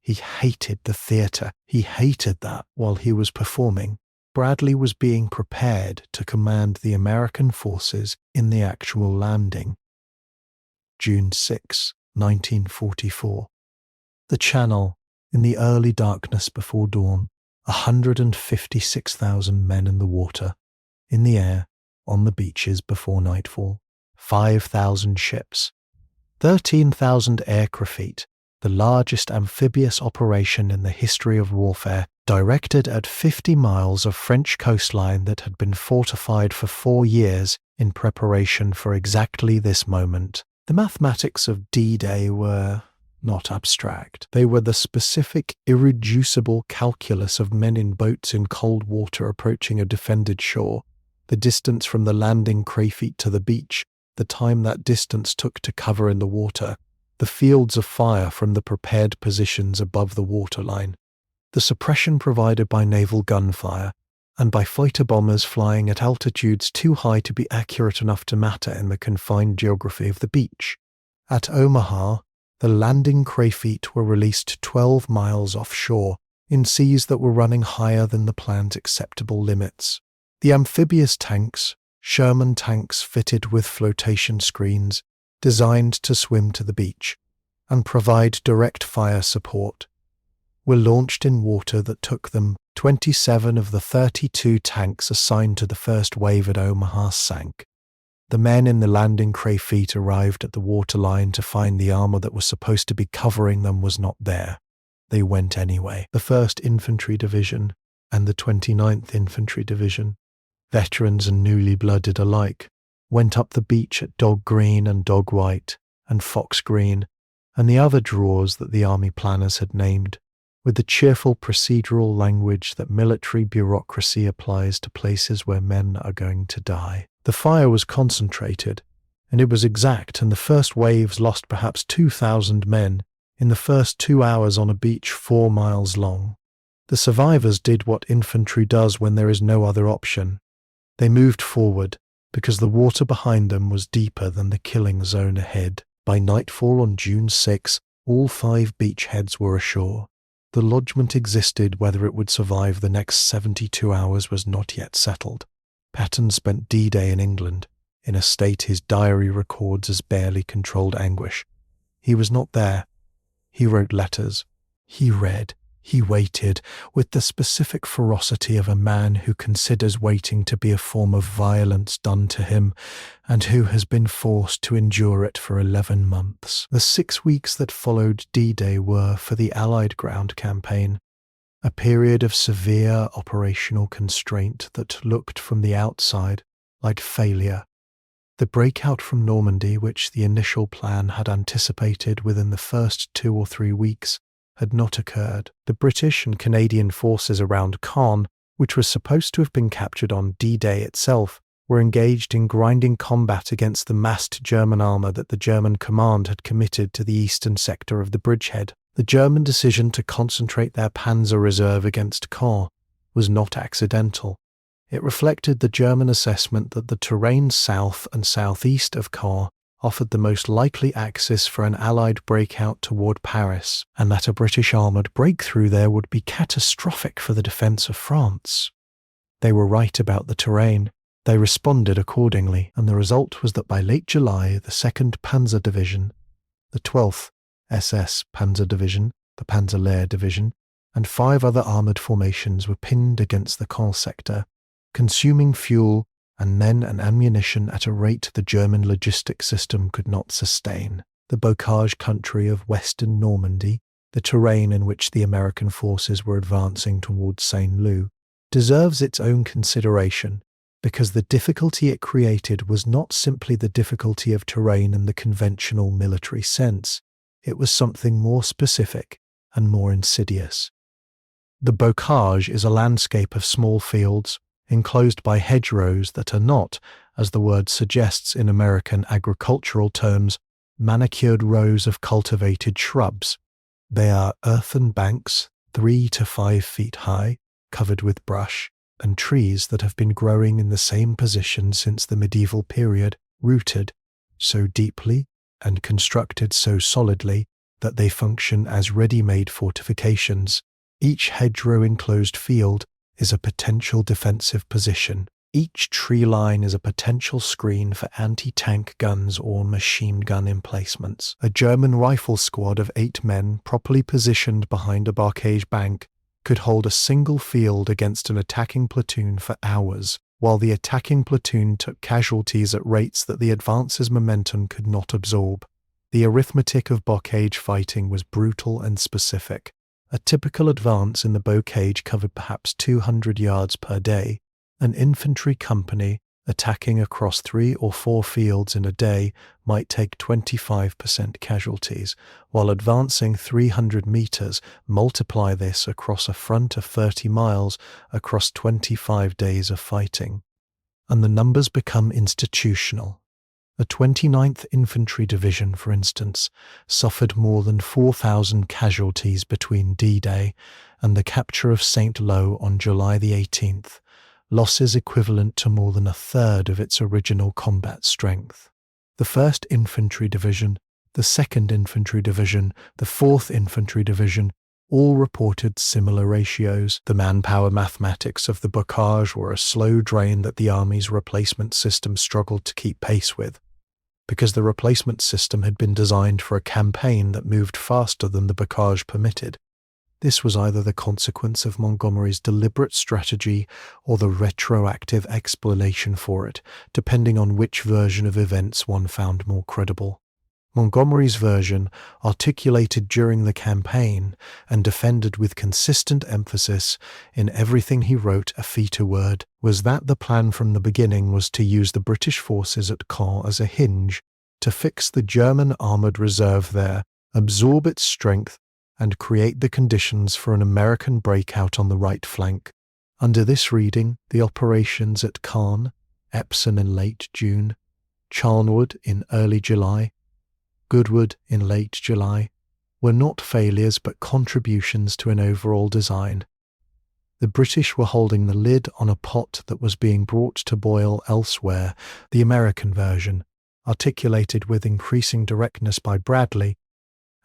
He hated the theatre. He hated that while he was performing, Bradley was being prepared to command the American forces in the actual landing. June 6, 1944. The Channel, in the early darkness before dawn, 156,000 men in the water, in the air, on the beaches before nightfall, 5,000 ships, 13,000 aircraft, the largest amphibious operation in the history of warfare, directed at 50 miles of French coastline that had been fortified for 4 years in preparation for exactly this moment. The mathematics of D-Day were not abstract. They were the specific, irreducible calculus of men in boats in cold water approaching a defended shore, the distance from the landing Crayfeed to the beach, the time that distance took to cover in the water, the fields of fire from the prepared positions above the waterline, the suppression provided by naval gunfire, and by fighter bombers flying at altitudes too high to be accurate enough to matter in the confined geography of the beach. At Omaha, the landing Crayfeed were released 12 miles offshore, in seas that were running higher than the plan's acceptable limits. The amphibious tanks, Sherman tanks fitted with flotation screens, designed to swim to the beach and provide direct fire support, were launched in water that took them. 27 of the 32 tanks assigned to the first wave at Omaha sank. The men in the landing Crayfeed arrived at the waterline to find the armor that was supposed to be covering them was not there. They went anyway. The 1st Infantry Division and the 29th Infantry Division, veterans and newly blooded alike, went up the beach at Dog Green and Dog White and Fox Green and the other draws that the army planners had named. with the cheerful procedural language that military bureaucracy applies to places where men are going to die. The fire was concentrated, and it was exact, and the first waves lost perhaps 2,000 men in the first 2 hours on a beach 4 miles long. The survivors did what infantry does when there is no other option. They moved forward, because the water behind them was deeper than the killing zone ahead. By nightfall on June 6, all 5 beachheads were ashore. The lodgment existed, whether it would survive the next 72 hours was not yet settled. Patton spent D-Day in England, in a state his diary records as barely controlled anguish. He was not there. He wrote letters. He read. He waited, with the specific ferocity of a man who considers waiting to be a form of violence done to him, and who has been forced to endure it for 11 months. The 6 weeks that followed D-Day were, for the Allied ground campaign, a period of severe operational constraint that looked from the outside like failure. The breakout from Normandy, which the initial plan had anticipated within the first 2 or 3 weeks, had not occurred. The British and Canadian forces around Caen, which was supposed to have been captured on D-Day itself, were engaged in grinding combat against the massed German armour that the German command had committed to the eastern sector of the bridgehead. The German decision to concentrate their panzer reserve against Caen was not accidental. It reflected the German assessment that the terrain south and southeast of Caen offered the most likely axis for an Allied breakout toward Paris, and that a British armoured breakthrough there would be catastrophic for the defence of France. They were right about the terrain. They responded accordingly, and the result was that by late July, the 2nd Panzer Division, the 12th SS Panzer Division, the Panzerlehr Division, and 5 other armoured formations were pinned against the Caen sector, consuming fuel and men and ammunition at a rate the German logistic system could not sustain. The bocage country of western Normandy, the terrain in which the American forces were advancing towards Saint-Lô, deserves its own consideration, because the difficulty it created was not simply the difficulty of terrain in the conventional military sense. It was something more specific and more insidious. The bocage is a landscape of small fields, enclosed by hedgerows that are not, as the word suggests in American agricultural terms, manicured rows of cultivated shrubs. They are earthen banks, 3 to 5 feet high, covered with brush, and trees that have been growing in the same position since the medieval period, rooted so deeply and constructed so solidly that they function as ready-made fortifications. Each hedgerow-enclosed field is a potential defensive position. Each tree line is a potential screen for anti-tank guns or machine gun emplacements. A German rifle squad of 8 men properly positioned behind a barcage bank could hold a single field against an attacking platoon for hours, while the attacking platoon took casualties at rates that the advance's momentum could not absorb. The arithmetic of bocage fighting was brutal and specific. A typical advance in the bocage covered perhaps 200 yards per day. An infantry company attacking across 3 or 4 fields in a day might take 25% casualties, while advancing 300 meters, multiply this across a front of 30 miles across 25 days of fighting. And the numbers become institutional. The 29th Infantry Division, for instance, suffered more than 4,000 casualties between D-Day and the capture of Saint-Lô on July the 18th, losses equivalent to more than a third of its original combat strength. The 1st Infantry Division, the 2nd Infantry Division, the 4th Infantry Division all reported similar ratios. The manpower mathematics of the bocage were a slow drain that the Army's replacement system struggled to keep pace with, because the replacement system had been designed for a campaign that moved faster than the bocage permitted. This was either the consequence of Montgomery's deliberate strategy or the retroactive explanation for it, depending on which version of events one found more credible. Montgomery's version, articulated during the campaign and defended with consistent emphasis in everything he wrote a feet a word, was that the plan from the beginning was to use the British forces at Caen as a hinge, to fix the German armoured reserve there, absorb its strength, and create the conditions for an American breakout on the right flank. Under this reading, the operations at Caen, Epsom in late June, Charnwood in early July, Goodwood in late July, were not failures but contributions to an overall design. The British were holding the lid on a pot that was being brought to boil elsewhere, the American version, articulated with increasing directness by Bradley,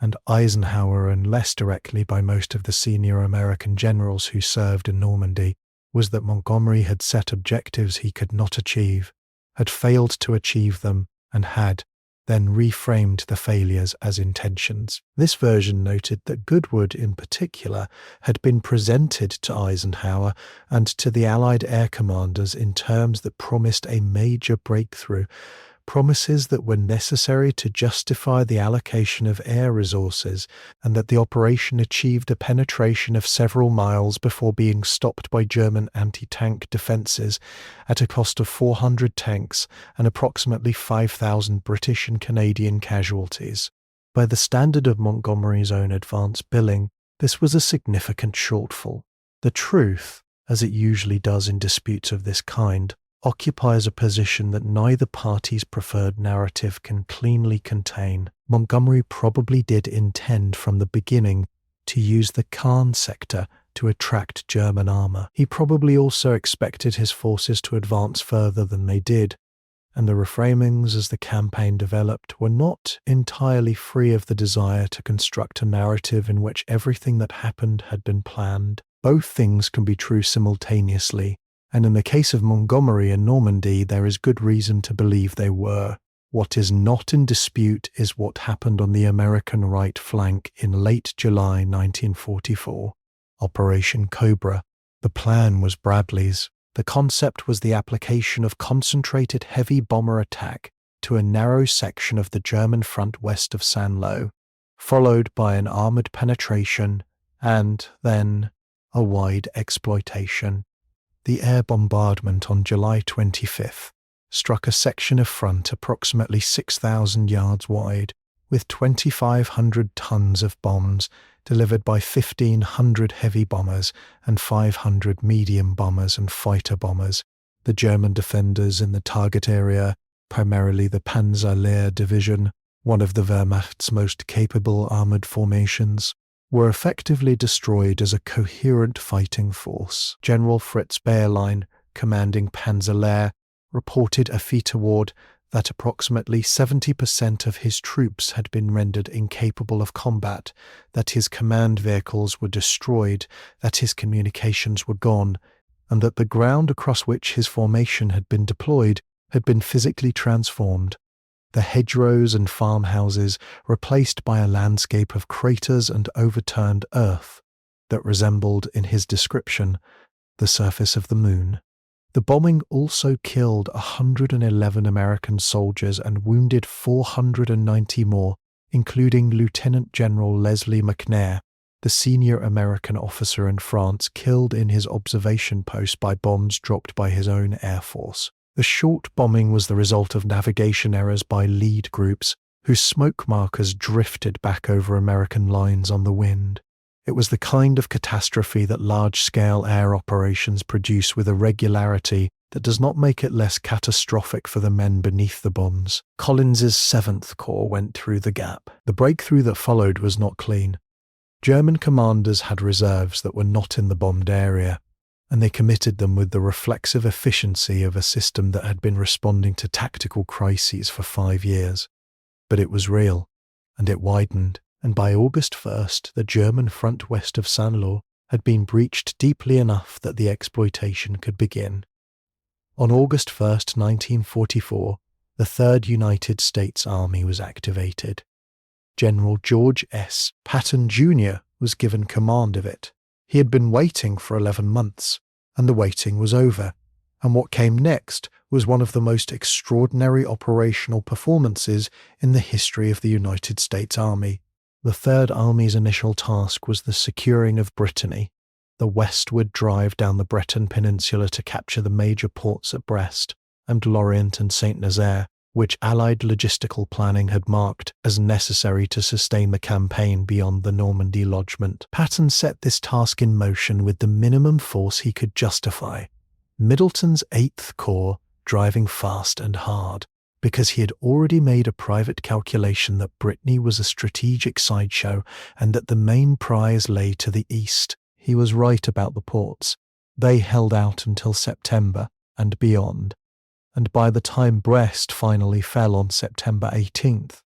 and Eisenhower and less directly by most of the senior American generals who served in Normandy, was that Montgomery had set objectives he could not achieve, had failed to achieve them, and had then reframed the failures as intentions. This version noted that Goodwood in particular had been presented to Eisenhower and to the Allied air commanders in terms that promised a major breakthrough, promises that were necessary to justify the allocation of air resources, and that the operation achieved a penetration of several miles before being stopped by German anti-tank defences at a cost of 400 tanks and approximately 5,000 British and Canadian casualties. By the standard of Montgomery's own advance billing, this was a significant shortfall. The truth, as it usually does in disputes of this kind, occupies a position that neither party's preferred narrative can cleanly contain. Montgomery probably did intend from the beginning to use the Caen sector to attract German armour. He probably also expected his forces to advance further than they did, and the reframings as the campaign developed were not entirely free of the desire to construct a narrative in which everything that happened had been planned. Both things can be true simultaneously, and in the case of Montgomery and Normandy, there is good reason to believe they were. What is not in dispute is what happened on the American right flank in late July 1944. Operation Cobra. The plan was Bradley's. The concept was the application of concentrated heavy bomber attack to a narrow section of the German front west of Saint-Lô, followed by an armoured penetration and, then, a wide exploitation. The air bombardment on July 25th struck a section of front approximately 6,000 yards wide, with 2,500 tons of bombs delivered by 1,500 heavy bombers and 500 medium bombers and fighter bombers. The German defenders in the target area, primarily the Panzer-Lehr Division, one of the Wehrmacht's most capable armoured formations, were effectively destroyed as a coherent fighting force. General Fritz Bayerlein, commanding Panzer-Lehr, reported a feat award that approximately 70% of his troops had been rendered incapable of combat, that his command vehicles were destroyed, that his communications were gone, and that the ground across which his formation had been deployed had been physically transformed. The hedgerows and farmhouses replaced by a landscape of craters and overturned earth that resembled, in his description, the surface of the moon. The bombing also killed 111 American soldiers and wounded 490 more, including Lieutenant General Leslie McNair, the senior American officer in France killed in his observation post by bombs dropped by his own air force. The short bombing was the result of navigation errors by lead groups, whose smoke markers drifted back over American lines on the wind. It was the kind of catastrophe that large-scale air operations produce with a regularity that does not make it less catastrophic for the men beneath the bombs. Collins's 7th Corps went through the gap. The breakthrough that followed was not clean. German commanders had reserves that were not in the bombed area, and they committed them with the reflexive efficiency of a system that had been responding to tactical crises for 5 years. But it was real, and it widened, and by August 1st, the German front west of Saint-Lô had been breached deeply enough that the exploitation could begin. On August 1st, 1944, the 3rd United States Army was activated. General George S. Patton, Jr. was given command of it. He had been waiting for 11 months, and the waiting was over, and what came next was one of the most extraordinary operational performances in the history of the United States Army. The Third Army's initial task was the securing of Brittany, the westward drive down the Breton Peninsula to capture the major ports at Brest and Lorient and Saint-Nazaire, which Allied logistical planning had marked as necessary to sustain the campaign beyond the Normandy lodgment. Patton set this task in motion with the minimum force he could justify, Middleton's 8th Corps driving fast and hard, because he had already made a private calculation that Brittany was a strategic sideshow and that the main prize lay to the east. He was right about the ports. They held out until September and beyond, and by the time Brest finally fell on September 18th,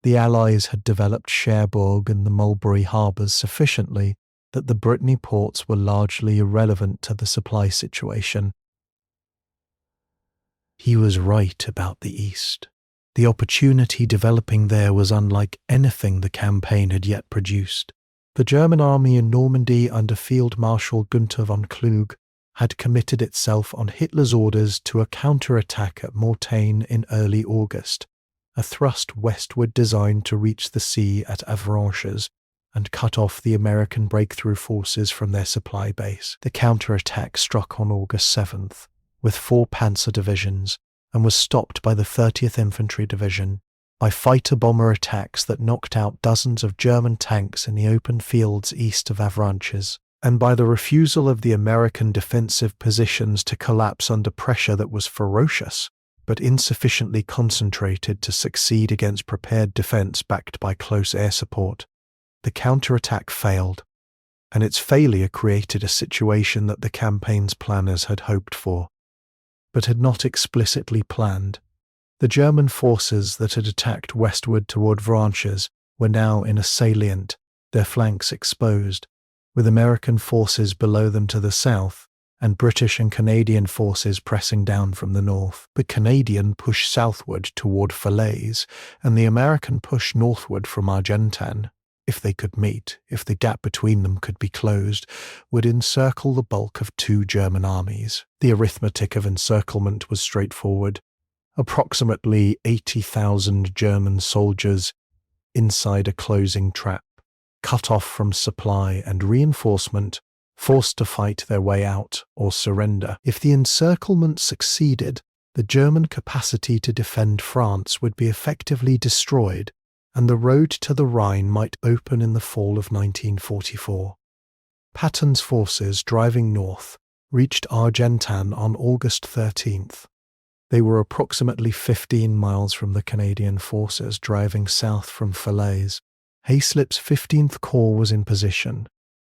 the Allies had developed Cherbourg and the Mulberry harbours sufficiently that the Brittany ports were largely irrelevant to the supply situation. He was right about the east. The opportunity developing there was unlike anything the campaign had yet produced. The German army in Normandy under Field Marshal Günther von Kluge had committed itself on Hitler's orders to a counter-attack at Mortain in early August, a thrust westward designed to reach the sea at Avranches and cut off the American breakthrough forces from their supply base. The counter-attack struck on August 7th, with 4 panzer divisions, and was stopped by the 30th Infantry Division, by fighter-bomber attacks that knocked out dozens of German tanks in the open fields east of Avranches, and by the refusal of the American defensive positions to collapse under pressure that was ferocious, but insufficiently concentrated to succeed against prepared defense backed by close air support. The counterattack failed, and its failure created a situation that the campaign's planners had hoped for, but had not explicitly planned. The German forces that had attacked westward toward Avranches were now in a salient, their flanks exposed, with American forces below them to the south, and British and Canadian forces pressing down from the north. The Canadian push southward toward Falaise, and the American push northward from Argentan, if they could meet, if the gap between them could be closed, would encircle the bulk of 2 German armies. The arithmetic of encirclement was straightforward. Approximately 80,000 German soldiers inside a closing trap, cut off from supply and reinforcement, forced to fight their way out or surrender. If the encirclement succeeded, the German capacity to defend France would be effectively destroyed, and the road to the Rhine might open in the fall of 1944. Patton's forces, driving north, reached Argentan on August 13th. They were approximately 15 miles from the Canadian forces driving south from Falaise. Hayslip's 15th Corps was in position,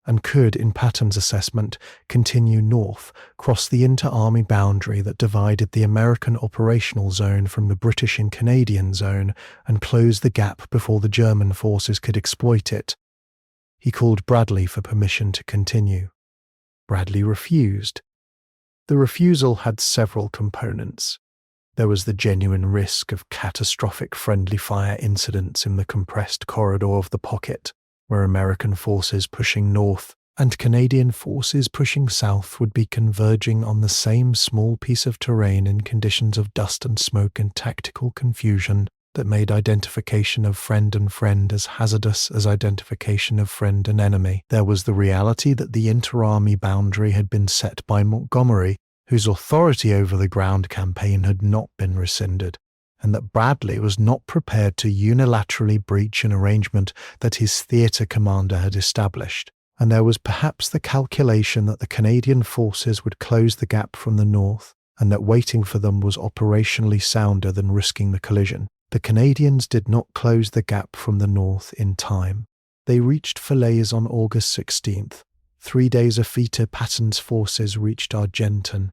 and could, in Patton's assessment, continue north, cross the inter-army boundary that divided the American operational zone from the British and Canadian zone, and close the gap before the German forces could exploit it. He called Bradley for permission to continue. Bradley refused. The refusal had several components. There was the genuine risk of catastrophic friendly fire incidents in the compressed corridor of the pocket, where American forces pushing north and Canadian forces pushing south would be converging on the same small piece of terrain in conditions of dust and smoke and tactical confusion that made identification of friend and friend as hazardous as identification of friend and enemy. There was the reality that the inter-army boundary had been set by Montgomery, whose authority over the ground campaign had not been rescinded, and that Bradley was not prepared to unilaterally breach an arrangement that his theatre commander had established. And there was perhaps the calculation that the Canadian forces would close the gap from the north, and that waiting for them was operationally sounder than risking the collision. The Canadians did not close the gap from the north in time. They reached Falaise on August 16th. 3 days after Patton's forces reached Argentan,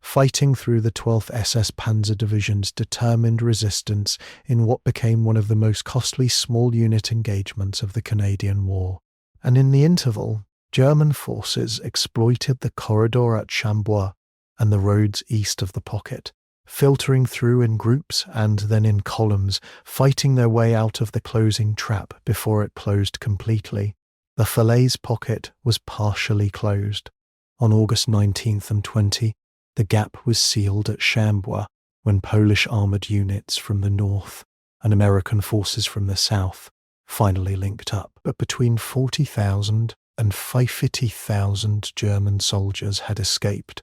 fighting through the 12th SS Panzer Division's determined resistance in what became one of the most costly small unit engagements of the Canadian War. And in the interval, German forces exploited the corridor at Chambois and the roads east of the pocket, filtering through in groups and then in columns, fighting their way out of the closing trap before it closed completely. The Falaise pocket was partially closed. On August 19th and 20, the gap was sealed at Chambois when Polish armoured units from the north and American forces from the south finally linked up. But between 40,000 and 50,000 German soldiers had escaped,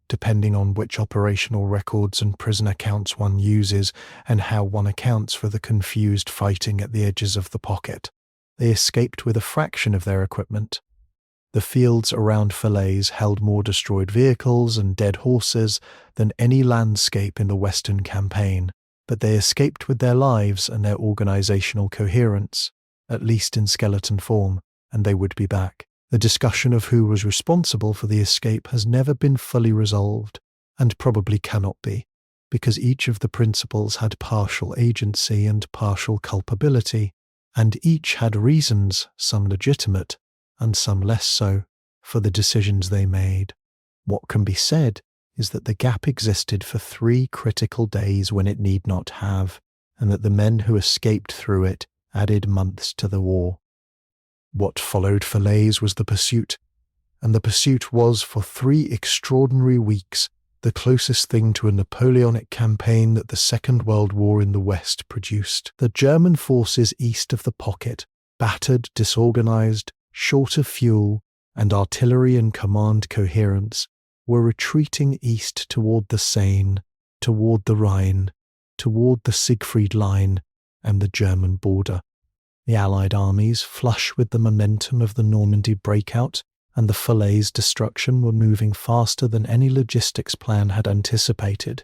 depending on which operational records and prison accounts one uses and how one accounts for the confused fighting at the edges of the pocket. They escaped with a fraction of their equipment. The fields around Falaise held more destroyed vehicles and dead horses than any landscape in the Western Campaign, but they escaped with their lives and their organizational coherence, at least in skeleton form, and they would be back. The discussion of who was responsible for the escape has never been fully resolved, and probably cannot be, because each of the principals had partial agency and partial culpability, and each had reasons, some legitimate, and some less so, for the decisions they made. What can be said is that the gap existed for 3 critical days when it need not have, and that the men who escaped through it added months to the war. What followed Falaise was the pursuit, and the pursuit was for 3 extraordinary weeks the closest thing to a Napoleonic campaign that the Second World War in the West produced. The German forces east of the pocket, battered, disorganized, short of fuel, and artillery and command coherence, were retreating east toward the Seine, toward the Rhine, toward the Siegfried Line and the German border. The Allied armies, flush with the momentum of the Normandy breakout and the Falaise destruction, were moving faster than any logistics plan had anticipated.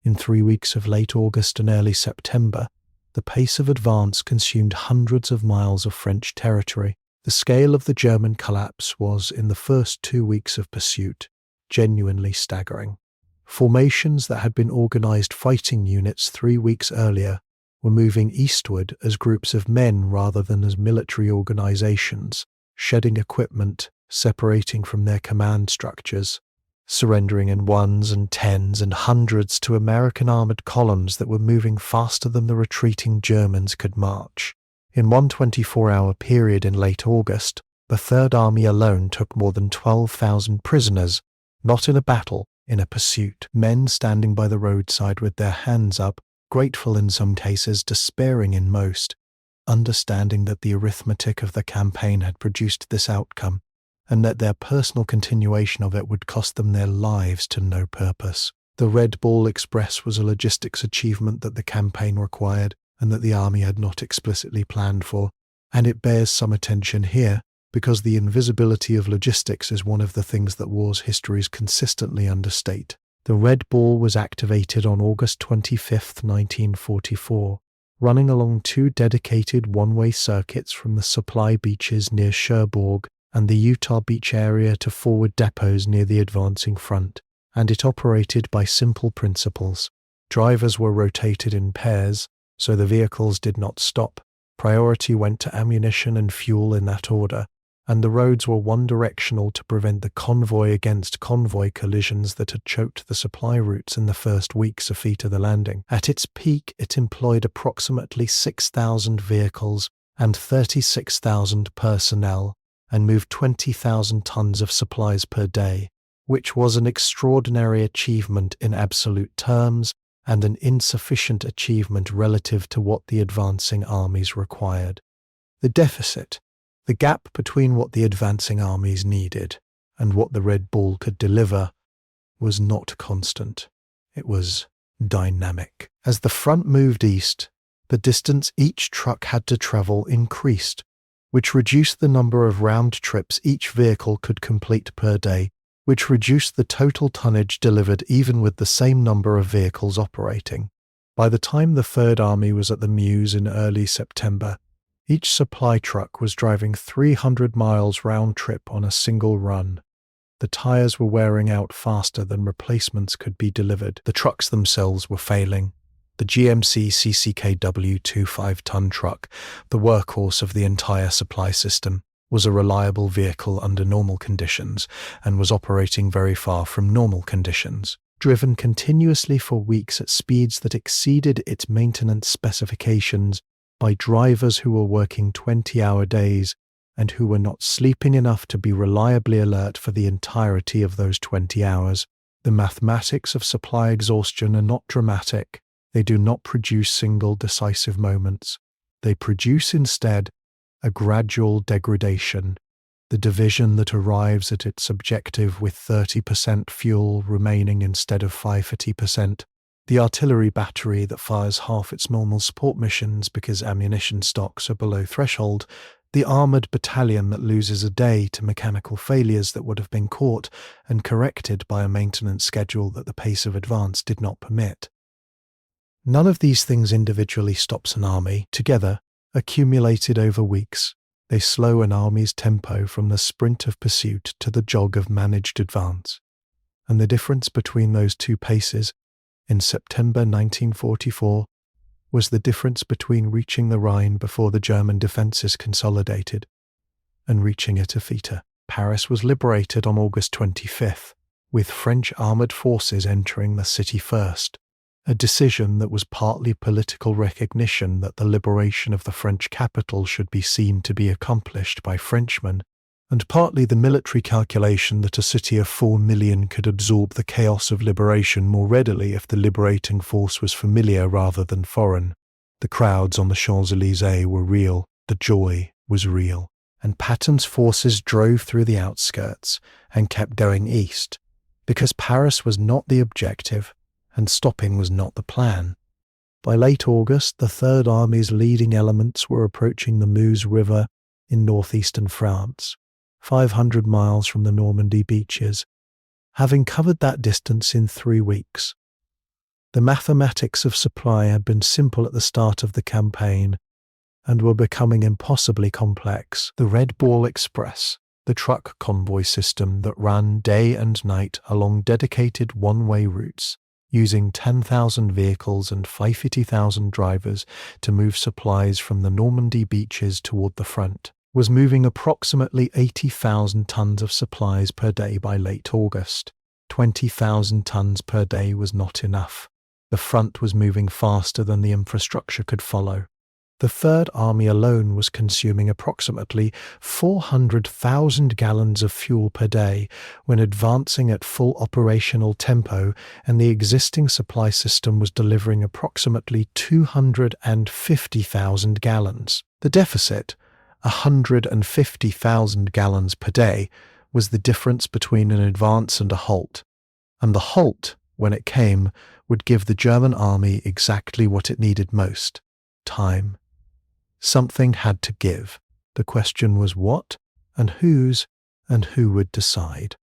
In 3 weeks of late August and early September, the pace of advance consumed hundreds of miles of French territory. The scale of the German collapse was, in the first 2 weeks of pursuit, genuinely staggering. Formations that had been organized fighting units 3 weeks earlier were moving eastward as groups of men rather than as military organizations, shedding equipment, separating from their command structures, surrendering in 1s and 10s and 100s to American armored columns that were moving faster than the retreating Germans could march. In one 24-hour period in late August, the Third Army alone took more than 12,000 prisoners, not in a battle, in a pursuit. Men standing by the roadside with their hands up, grateful in some cases, despairing in most, understanding that the arithmetic of the campaign had produced this outcome, and that their personal continuation of it would cost them their lives to no purpose. The Red Ball Express was a logistics achievement that the campaign required, and that the army had not explicitly planned for, and it bears some attention here, because the invisibility of logistics is one of the things that war's histories consistently understate. The Red Ball was activated on August 25, 1944, running along 2 dedicated one-way circuits from the supply beaches near Cherbourg and the Utah Beach area to forward depots near the advancing front, and it operated by simple principles. Drivers were rotated in pairs, so the vehicles did not stop. Priority went to ammunition and fuel in that order, and the roads were one-directional to prevent the convoy-against-convoy collisions that had choked the supply routes in the first weeks of feet of the landing. At its peak, it employed approximately 6,000 vehicles and 36,000 personnel, and moved 20,000 tons of supplies per day, which was an extraordinary achievement in absolute terms and an insufficient achievement relative to what the advancing armies required. The deficit, the gap between what the advancing armies needed and what the Red Ball could deliver, was not constant. It was dynamic. As the front moved east, the distance each truck had to travel increased, which reduced the number of round trips each vehicle could complete per day, which reduced the total tonnage delivered even with the same number of vehicles operating. By the time the Third Army was at the Meuse in early September, each supply truck was driving 300 miles round trip on a single run. The tires were wearing out faster than replacements could be delivered. The trucks themselves were failing. The GMC CCKW 25-ton truck, the workhorse of the entire supply system, was a reliable vehicle under normal conditions and was operating very far from normal conditions. Driven continuously for weeks at speeds that exceeded its maintenance specifications by drivers who were working 20-hour days and who were not sleeping enough to be reliably alert for the entirety of those 20 hours. The mathematics of supply exhaustion are not dramatic. They do not produce single decisive moments. They produce instead a gradual degradation. the division that arrives at its objective with 30% fuel remaining instead of 50%, the artillery battery that fires half its normal support missions because ammunition stocks are below threshold, the armoured battalion that loses a day to mechanical failures that would have been caught and corrected by a maintenance schedule that the pace of advance did not permit. None of these things individually stops an army. Together, accumulated over weeks, they slow an army's tempo from the sprint of pursuit to the jog of managed advance. And the difference between those two paces, in September 1944, was the difference between reaching the Rhine before the German defences consolidated and reaching it a feta. Paris was liberated on August 25th, with French armoured forces entering the city first, a decision that was partly political recognition that the liberation of the French capital should be seen to be accomplished by Frenchmen, and partly the military calculation that a city of 4 million could absorb the chaos of liberation more readily if the liberating force was familiar rather than foreign. The crowds on the Champs-Élysées were real, the joy was real, and Patton's forces drove through the outskirts and kept going east, because Paris was not the objective and stopping was not the plan. By late August, the Third Army's leading elements were approaching the Meuse River in northeastern France, 500 miles from the Normandy beaches, having covered that distance in 3 weeks. The mathematics of supply had been simple at the start of the campaign and were becoming impossibly complex. The Red Ball Express, the truck convoy system that ran day and night along dedicated one-way routes, using 10,000 vehicles and 50,000 drivers to move supplies from the Normandy beaches toward the front, was moving approximately 80,000 tons of supplies per day by late August. 20,000 tons per day was not enough. The front was moving faster than the infrastructure could follow. The Third Army alone was consuming approximately 400,000 gallons of fuel per day when advancing at full operational tempo, and the existing supply system was delivering approximately 250,000 gallons. The deficit, 150,000 gallons per day, was the difference between an advance and a halt. And the halt, when it came, would give the German army exactly what it needed most: time. Something had to give. The question was what, and whose, and who would decide.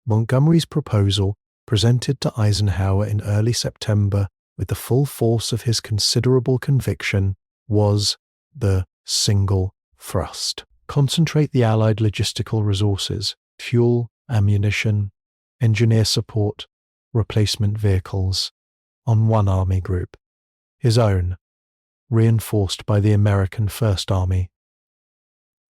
Montgomery's proposal, presented to Eisenhower in early September with the full force of his considerable conviction, was the single thrust. Concentrate the Allied logistical resources, fuel, ammunition, engineer support, replacement vehicles, on one army group, his own, reinforced by the American First Army.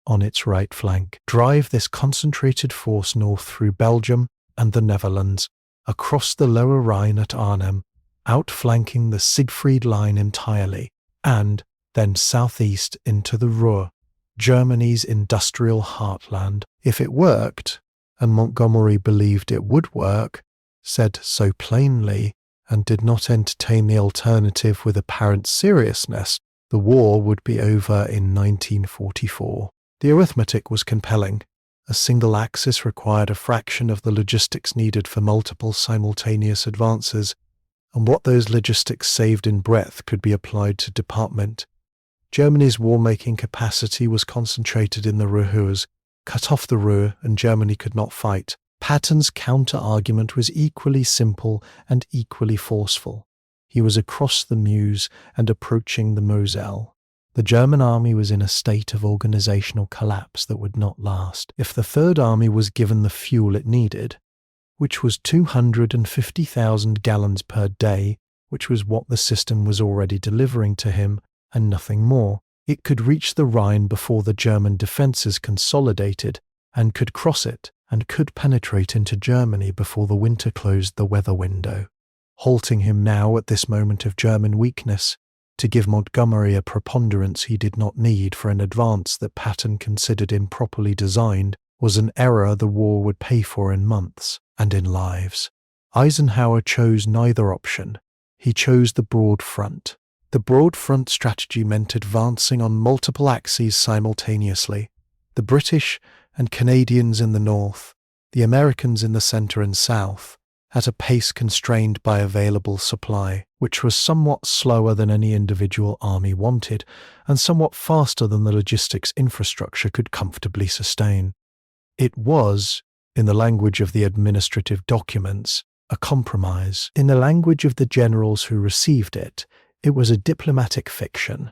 On its right flank, drive this concentrated force north through Belgium and the Netherlands, across the lower Rhine at Arnhem, outflanking the Siegfried Line entirely, and then southeast into the Ruhr, Germany's industrial heartland. If it worked, and Montgomery believed it would work, said so plainly, and did not entertain the alternative with apparent seriousness, the war would be over in 1944. The arithmetic was compelling. A single axis required a fraction of the logistics needed for multiple simultaneous advances, and what those logistics saved in breadth could be applied to department. Germany's war-making capacity was concentrated in the Ruhrs. Cut off the Ruhr and Germany could not fight. Patton's counter-argument was equally simple and equally forceful. He was across the Meuse and approaching the Moselle. The German army was in a state of organizational collapse that would not last. If the Third Army was given the fuel it needed, which was 250,000 gallons per day, which was what the system was already delivering to him, and nothing more, it could reach the Rhine before the German defences consolidated, and could cross it, and could penetrate into Germany before the winter closed the weather window. Halting him now at this moment of German weakness, to give Montgomery a preponderance he did not need for an advance that Patton considered improperly designed, was an error the war would pay for in months and in lives. Eisenhower chose neither option. He chose the broad front. The broad front strategy meant advancing on multiple axes simultaneously. The British and Canadians in the north, the Americans in the center and south, at a pace constrained by available supply, which was somewhat slower than any individual army wanted, and somewhat faster than the logistics infrastructure could comfortably sustain. It was, in the language of the administrative documents, a compromise. In the language of the generals who received it, it was a diplomatic fiction.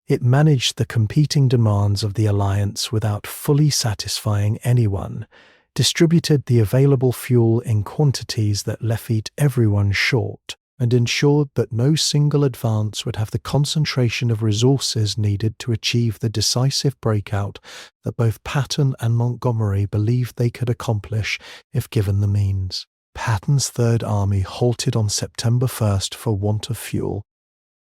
It managed the competing demands of the alliance without fully satisfying anyone, distributed the available fuel in quantities that left everyone short, and ensured that no single advance would have the concentration of resources needed to achieve the decisive breakout that both Patton and Montgomery believed they could accomplish if given the means. Patton's Third Army halted on September 1st for want of fuel.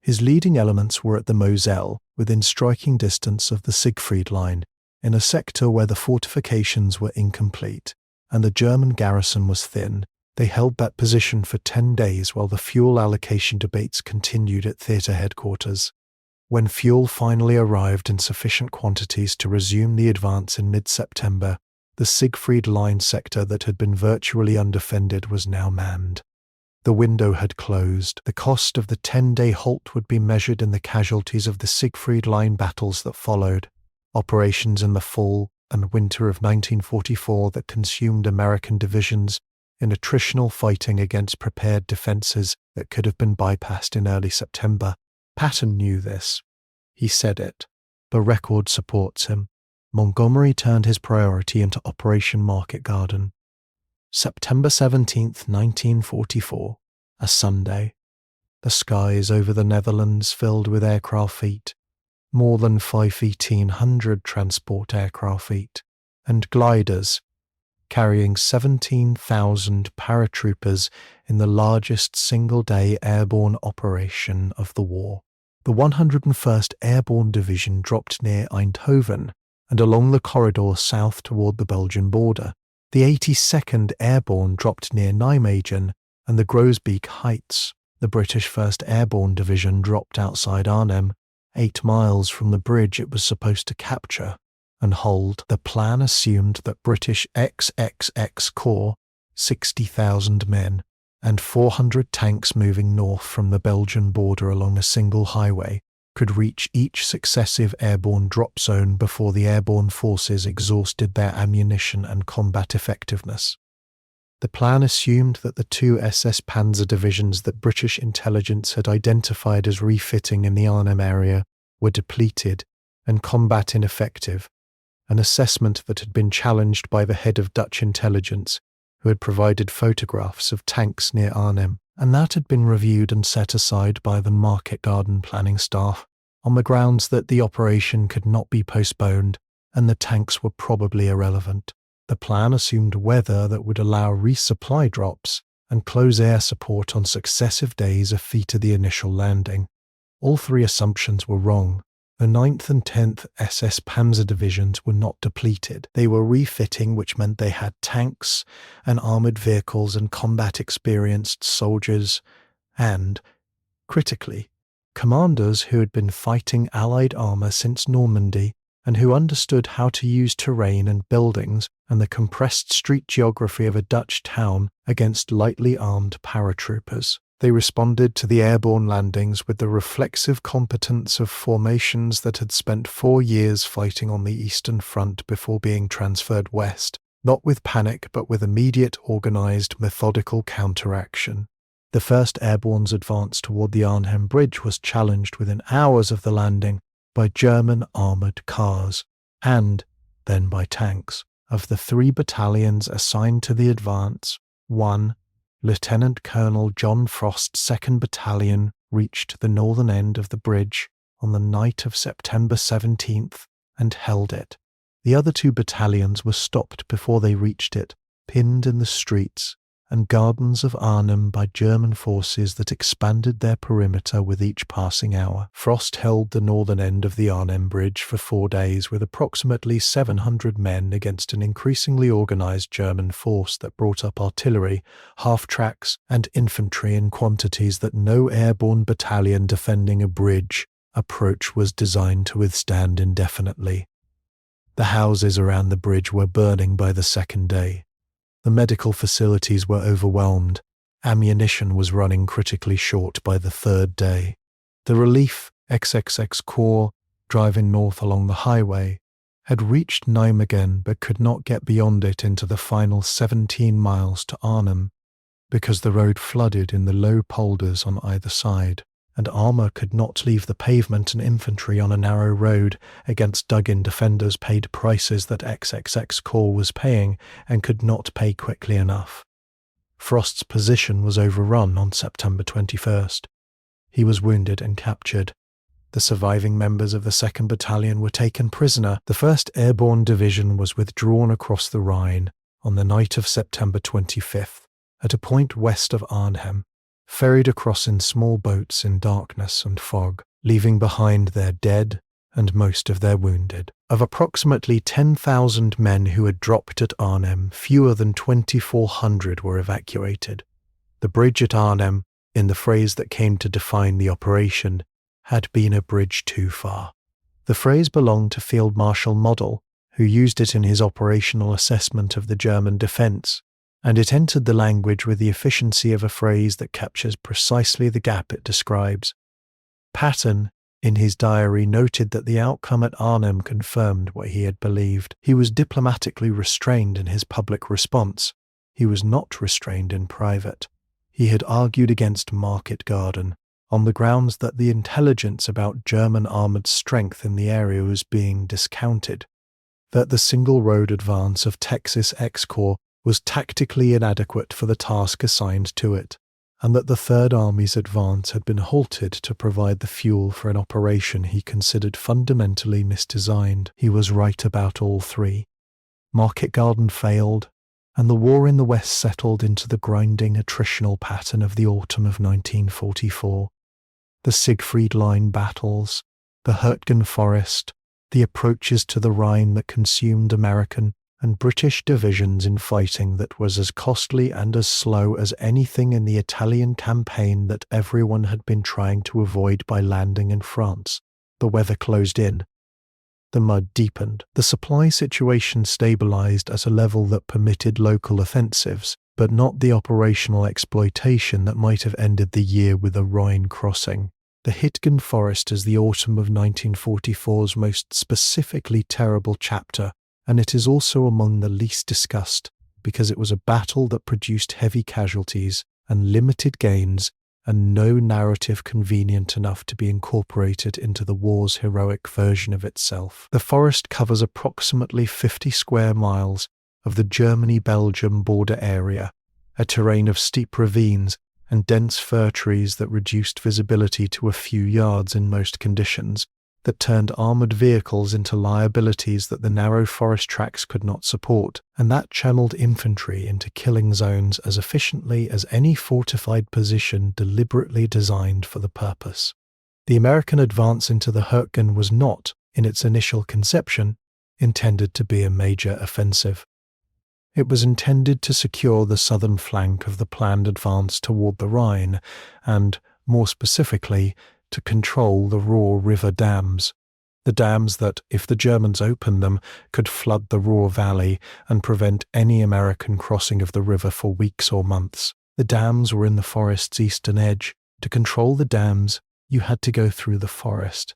His leading elements were at the Moselle, within striking distance of the Siegfried Line, in a sector where the fortifications were incomplete, and the German garrison was thin. They held that position for 10 days while the fuel allocation debates continued at theatre headquarters. When fuel finally arrived in sufficient quantities to resume the advance in mid-September, the Siegfried Line sector that had been virtually undefended was now manned. The window had closed. The cost of the 10-day halt would be measured in the casualties of the Siegfried Line battles that followed, operations in the fall and winter of 1944 that consumed American divisions in attritional fighting against prepared defenses that could have been bypassed in early September. Patton knew this. He said it. The record supports him. Montgomery turned his priority into Operation Market Garden. September 17th, 1944, a Sunday. The skies over the Netherlands filled with aircraft feet, more than 1,500 transport aircraft feet, and gliders, carrying 17,000 paratroopers in the largest single-day airborne operation of the war. The 101st Airborne Division dropped near Eindhoven and along the corridor south toward the Belgian border. The 82nd Airborne dropped near Nijmegen and the Groesbeek Heights. The British 1st Airborne Division dropped outside Arnhem, 8 miles from the bridge it was supposed to capture and hold. The plan assumed that British XXX Corps, 60,000 men, and 400 tanks moving north from the Belgian border along a single highway could reach each successive airborne drop zone before the airborne forces exhausted their ammunition and combat effectiveness. The plan assumed that the 2 SS Panzer divisions that British intelligence had identified as refitting in the Arnhem area were depleted and combat ineffective, an assessment that had been challenged by the head of Dutch intelligence, who had provided photographs of tanks near Arnhem, and that had been reviewed and set aside by the Market Garden planning staff on the grounds that the operation could not be postponed and the tanks were probably irrelevant. The plan assumed weather that would allow resupply drops and close air support on successive days ahead of the initial landing. All 3 assumptions were wrong. The 9th and 10th SS Panzer divisions were not depleted. They were refitting, which meant they had tanks and armoured vehicles and combat-experienced soldiers and, critically, commanders who had been fighting Allied armour since Normandy and who understood how to use terrain and buildings and the compressed street geography of a Dutch town against lightly armed paratroopers. They responded to the airborne landings with the reflexive competence of formations that had spent 4 years fighting on the Eastern Front before being transferred west, not with panic but with immediate organised methodical counteraction. The 1st Airborne's advance toward the Arnhem Bridge was challenged within hours of the landing by German armoured cars, and then by tanks. Of the 3 battalions assigned to the advance, 1, Lieutenant Colonel John Frost's 2nd Battalion reached the northern end of the bridge on the night of September 17th and held it. The other 2 battalions were stopped before they reached it, pinned in the streets and gardens of Arnhem by German forces that expanded their perimeter with each passing hour. Frost held the northern end of the Arnhem Bridge for 4 days with approximately 700 men against an increasingly organised German force that brought up artillery, half-tracks and infantry in quantities that no airborne battalion defending a bridge approach was designed to withstand indefinitely. The houses around the bridge were burning by the second day. The medical facilities were overwhelmed. Ammunition was running critically short by the third day. The relief XXX Corps, driving north along the highway, had reached Nijmegen but could not get beyond it into the final 17 miles to Arnhem because the road flooded in the low polders on either side, and armour could not leave the pavement and infantry on a narrow road against dug-in defenders paid prices that XXX Corps was paying and could not pay quickly enough. Frost's position was overrun on September 21st. He was wounded and captured. The surviving members of the 2nd Battalion were taken prisoner. The 1st Airborne Division was withdrawn across the Rhine on the night of September 25th at a point west of Arnhem, ferried across in small boats in darkness and fog, leaving behind their dead and most of their wounded. Of approximately 10,000 men who had dropped at Arnhem, fewer than 2,400 were evacuated. The bridge at Arnhem, in the phrase that came to define the operation, had been a bridge too far. The phrase belonged to Field Marshal Model, who used it in his operational assessment of the German defence, and it entered the language with the efficiency of a phrase that captures precisely the gap it describes. Patton, in his diary, noted that the outcome at Arnhem confirmed what he had believed. He was diplomatically restrained in his public response. He was not restrained in private. He had argued against Market Garden, on the grounds that the intelligence about German armoured strength in the area was being discounted, that the single road advance of Texas X-Corps was tactically inadequate for the task assigned to it, and that the Third Army's advance had been halted to provide the fuel for an operation he considered fundamentally misdesigned. He was right about all three. Market Garden failed, and the war in the West settled into the grinding attritional pattern of the autumn of 1944. The Siegfried Line battles, the Hurtgen Forest, the approaches to the Rhine that consumed American and British divisions in fighting that was as costly and as slow as anything in the Italian campaign that everyone had been trying to avoid by landing in France. The weather closed in. The mud deepened. The supply situation stabilized at a level that permitted local offensives, but not the operational exploitation that might have ended the year with a Rhine crossing. The Hürtgen Forest is the autumn of 1944's most specifically terrible chapter, and it is also among the least discussed because it was a battle that produced heavy casualties and limited gains and no narrative convenient enough to be incorporated into the war's heroic version of itself. The forest covers approximately 50 square miles of the Germany-Belgium border area, a terrain of steep ravines and dense fir trees that reduced visibility to a few yards in most conditions, that turned armoured vehicles into liabilities that the narrow forest tracks could not support, and that channeled infantry into killing zones as efficiently as any fortified position deliberately designed for the purpose. The American advance into the Hürtgen was not, in its initial conception, intended to be a major offensive. It was intended to secure the southern flank of the planned advance toward the Rhine, and, more specifically, to control the Ruhr River dams. The dams that, if the Germans opened them, could flood the Ruhr Valley and prevent any American crossing of the river for weeks or months. The dams were in the forest's eastern edge. To control the dams, you had to go through the forest.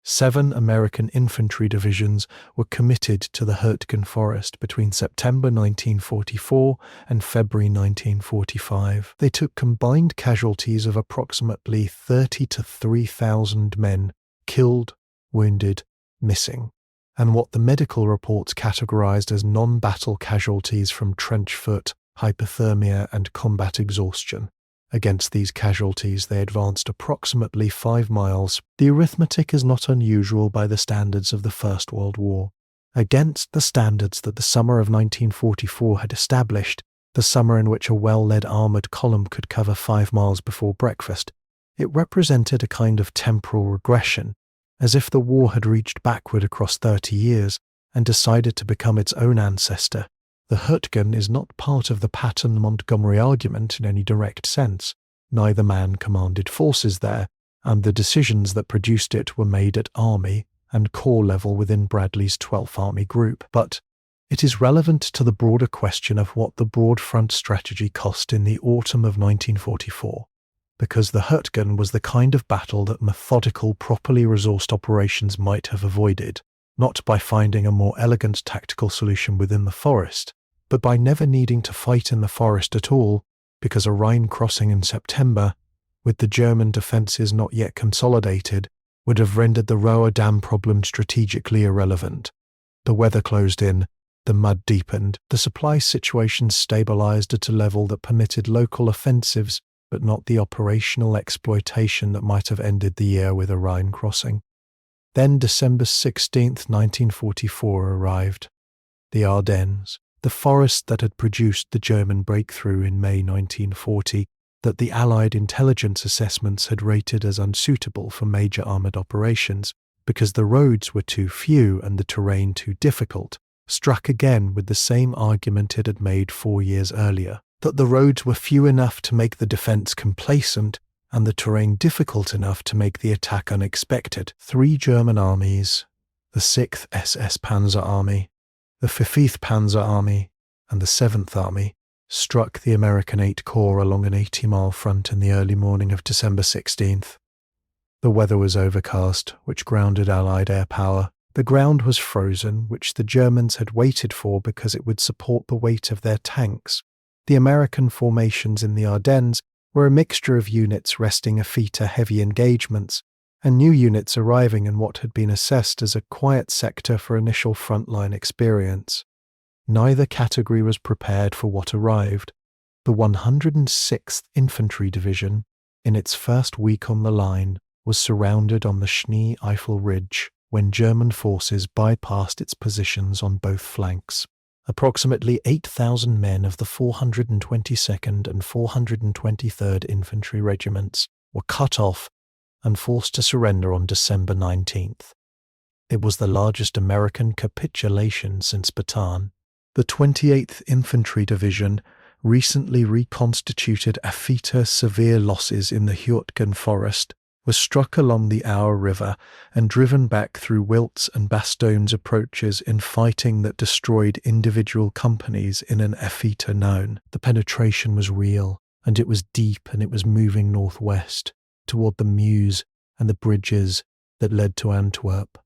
7 American infantry divisions were committed to the Hürtgen Forest between September 1944 and February 1945. They took combined casualties of approximately 30 to 3,000 men, killed, wounded, missing, and what the medical reports categorized as non-battle casualties from trench foot, hypothermia, and combat exhaustion. Against these casualties, they advanced approximately 5 miles. The arithmetic is not unusual by the standards of the First World War. Against the standards that the summer of 1944 had established, the summer in which a well-led armoured column could cover 5 miles before breakfast, it represented a kind of temporal regression, as if the war had reached backward across 30 years and decided to become its own ancestor. The Hürtgen is not part of the Patton-Montgomery argument in any direct sense. Neither man commanded forces there, and the decisions that produced it were made at Army and corps level within Bradley's 12th Army Group, but it is relevant to the broader question of what the broad front strategy cost in the autumn of 1944, because the Hurtgen was the kind of battle that methodical, properly resourced operations might have avoided, not by finding a more elegant tactical solution within the forest, but by never needing to fight in the forest at all, because a Rhine crossing in September, with the German defences not yet consolidated, would have rendered the Roer Dam problem strategically irrelevant. The weather closed in, the mud deepened, the supply situation stabilised at a level that permitted local offensives, but not the operational exploitation that might have ended the year with a Rhine crossing. Then December 16, 1944 arrived. The Ardennes, the forest that had produced the German breakthrough in May 1940, that the Allied intelligence assessments had rated as unsuitable for major armoured operations, because the roads were too few and the terrain too difficult, struck again with the same argument it had made 4 years earlier, that the roads were few enough to make the defence complacent and the terrain difficult enough to make the attack unexpected. 3 German armies, the 6th SS Panzer Army, the 15th Panzer Army, and the 7th Army, struck the American 8th Corps along an 80-mile front in the early morning of December 16th. The weather was overcast, which grounded Allied air power. The ground was frozen, which the Germans had waited for because it would support the weight of their tanks. The American formations in the Ardennes were a mixture of units resting after heavy engagements, and new units arriving in what had been assessed as a quiet sector for initial frontline experience. Neither category was prepared for what arrived. The 106th Infantry Division, in its first week on the line, was surrounded on the Schnee-Eifel Ridge when German forces bypassed its positions on both flanks. Approximately 8,000 men of the 422nd and 423rd Infantry Regiments were cut off and forced to surrender on December 19th. It was the largest American capitulation since Patton. The 28th Infantry Division, recently reconstituted after severe losses in the Hurtgen forest, was struck along the Our River and driven back through Wiltz and Bastone's approaches in fighting that destroyed individual companies in an effete known. The penetration was real, and it was deep, and it was moving northwest, toward the Meuse and the bridges that led to Antwerp.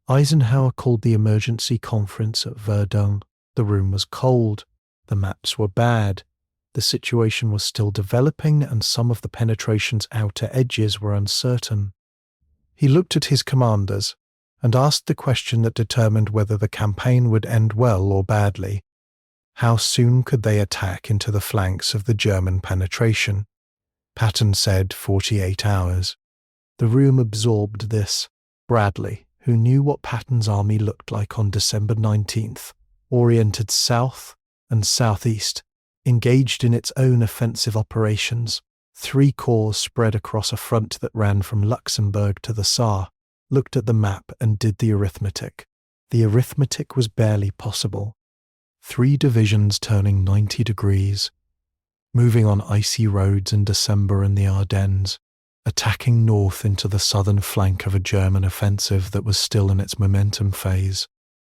Eisenhower called the emergency conference at Verdun. The room was cold, the maps were bad, the situation was still developing, and some of the penetration's outer edges were uncertain. He looked at his commanders and asked the question that determined whether the campaign would end well or badly. How soon could they attack into the flanks of the German penetration? Patton said 48 hours. The room absorbed this. Bradley, who knew what Patton's army looked like on December 19th, oriented south and southeast, engaged in its own offensive operations. 3 corps spread across a front that ran from Luxembourg to the Saar, looked at the map and did the arithmetic. The arithmetic was barely possible. 3 divisions turning 90 degrees, moving on icy roads in December in the Ardennes, attacking north into the southern flank of a German offensive that was still in its momentum phase,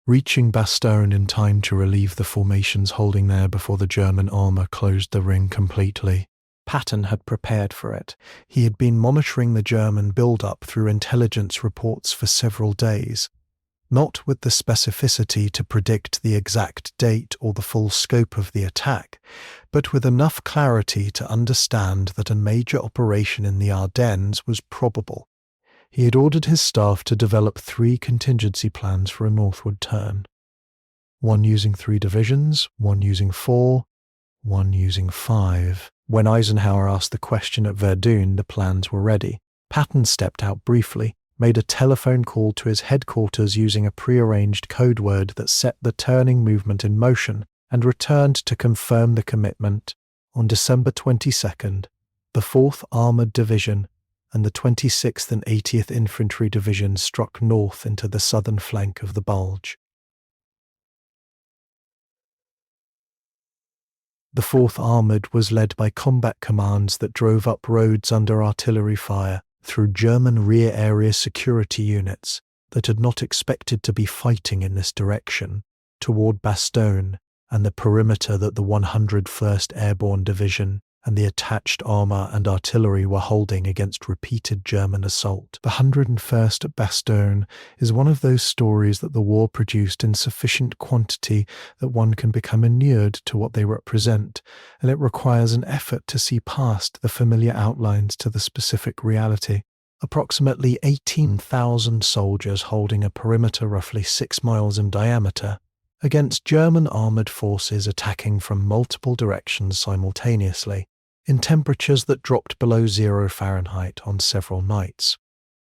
reaching Bastogne in time to relieve the formations holding there before the German armour closed the ring completely. Patton had prepared for it. He had been monitoring the German build-up through intelligence reports for several days, not with the specificity to predict the exact date or the full scope of the attack, but with enough clarity to understand that a major operation in the Ardennes was probable. He had ordered his staff to develop 3 contingency plans for a northward turn. 1 using 3 divisions, 1 using 4, 1 using 5. When Eisenhower asked the question at Verdun, the plans were ready. Patton stepped out briefly, made a telephone call to his headquarters using a prearranged code word that set the turning movement in motion, and returned to confirm the commitment. On December 22nd, the 4th Armoured Division and the 26th and 80th Infantry Divisions struck north into the southern flank of the Bulge. The 4th Armoured was led by combat commands that drove up roads under artillery fire through German rear area security units, that had not expected to be fighting in this direction, toward Bastogne and the perimeter that the 101st Airborne Division and the attached armour and artillery were holding against repeated German assault. The 101st at Bastogne is one of those stories that the war produced in sufficient quantity that one can become inured to what they represent, and it requires an effort to see past the familiar outlines to the specific reality. Approximately 18,000 soldiers holding a perimeter roughly 6 miles in diameter against German armoured forces attacking from multiple directions simultaneously, in temperatures that dropped below 0 Fahrenheit on several nights,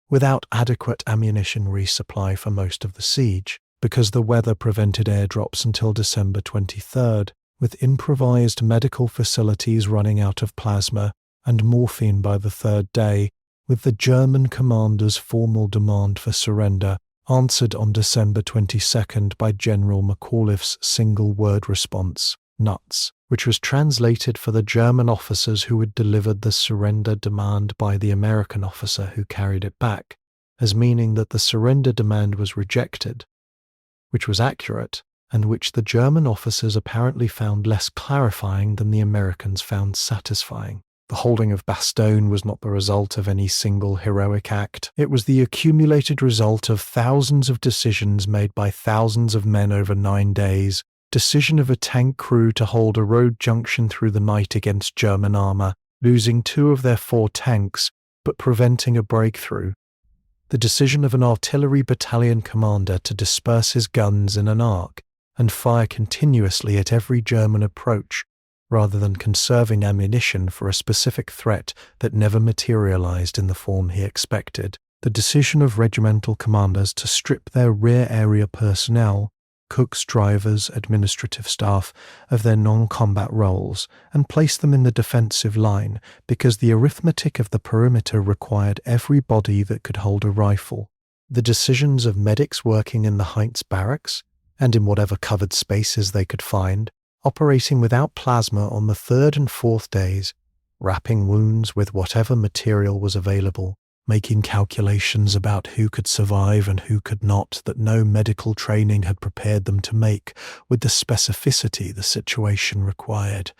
without adequate ammunition resupply for most of the siege, because the weather prevented airdrops until December 23rd, with improvised medical facilities running out of plasma and morphine by the third day, with the German commander's formal demand for surrender answered on December 22nd by General McAuliffe's single-word response, nuts, which was translated for the German officers who had delivered the surrender demand by the American officer who carried it back, as meaning that the surrender demand was rejected, which was accurate, and which the German officers apparently found less clarifying than the Americans found satisfying. The holding of Bastogne was not the result of any single heroic act. It was the accumulated result of thousands of decisions made by thousands of men over 9 days. Decision of a tank crew to hold a road junction through the night against German armour, losing 2 of their 4 tanks, but preventing a breakthrough. The decision of an artillery battalion commander to disperse his guns in an arc and fire continuously at every German approach, rather than conserving ammunition for a specific threat that never materialized in the form he expected. The decision of regimental commanders to strip their rear area personnel, cooks, drivers, administrative staff, of their non-combat roles and place them in the defensive line because the arithmetic of the perimeter required every body that could hold a rifle. The decisions of medics working in the Heinz barracks, and in whatever covered spaces they could find, operating without plasma on the 3rd and 4th days, wrapping wounds with whatever material was available, making calculations about who could survive and who could not that no medical training had prepared them to make with the specificity the situation required.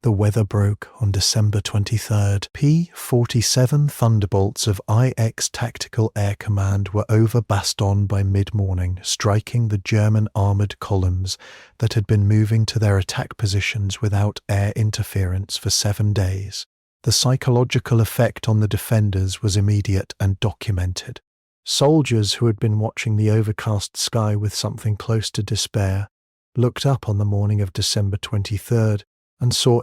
The weather broke on December 23rd. P-47 Thunderbolts of IX Tactical Air Command were over Bastogne by mid-morning, striking the German armoured columns that had been moving to their attack positions without air interference for 7 days. The psychological effect on the defenders was immediate and documented. Soldiers who had been watching the overcast sky with something close to despair looked up on the morning of December 23rd and saw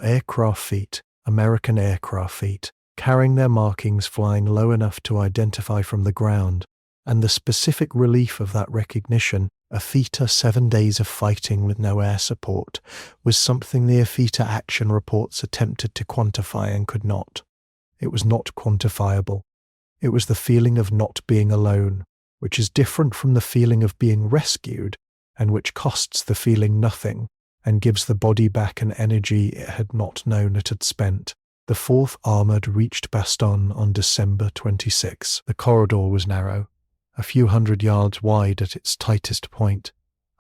American aircraft feet, carrying their markings flying low enough to identify from the ground, and the specific relief of that recognition, a FITA 7 days of fighting with no air support, was something the FITA action reports attempted to quantify and could not. It was not quantifiable. It was the feeling of not being alone, which is different from the feeling of being rescued, and which costs the feeling nothing, and gives the body back an energy it had not known it had spent. The 4th Armoured reached Bastogne on December 26. The corridor was narrow, a few hundred yards wide at its tightest point,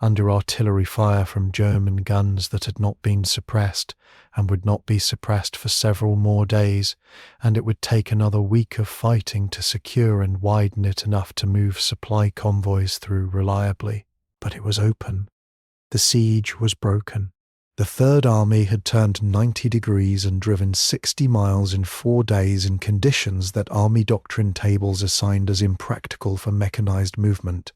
under artillery fire from German guns that had not been suppressed and would not be suppressed for several more days, and it would take another week of fighting to secure and widen it enough to move supply convoys through reliably. But it was open. The siege was broken. The Third Army had turned 90 degrees and driven 60 miles in 4 days in conditions that Army doctrine tables assigned as impractical for mechanized movement.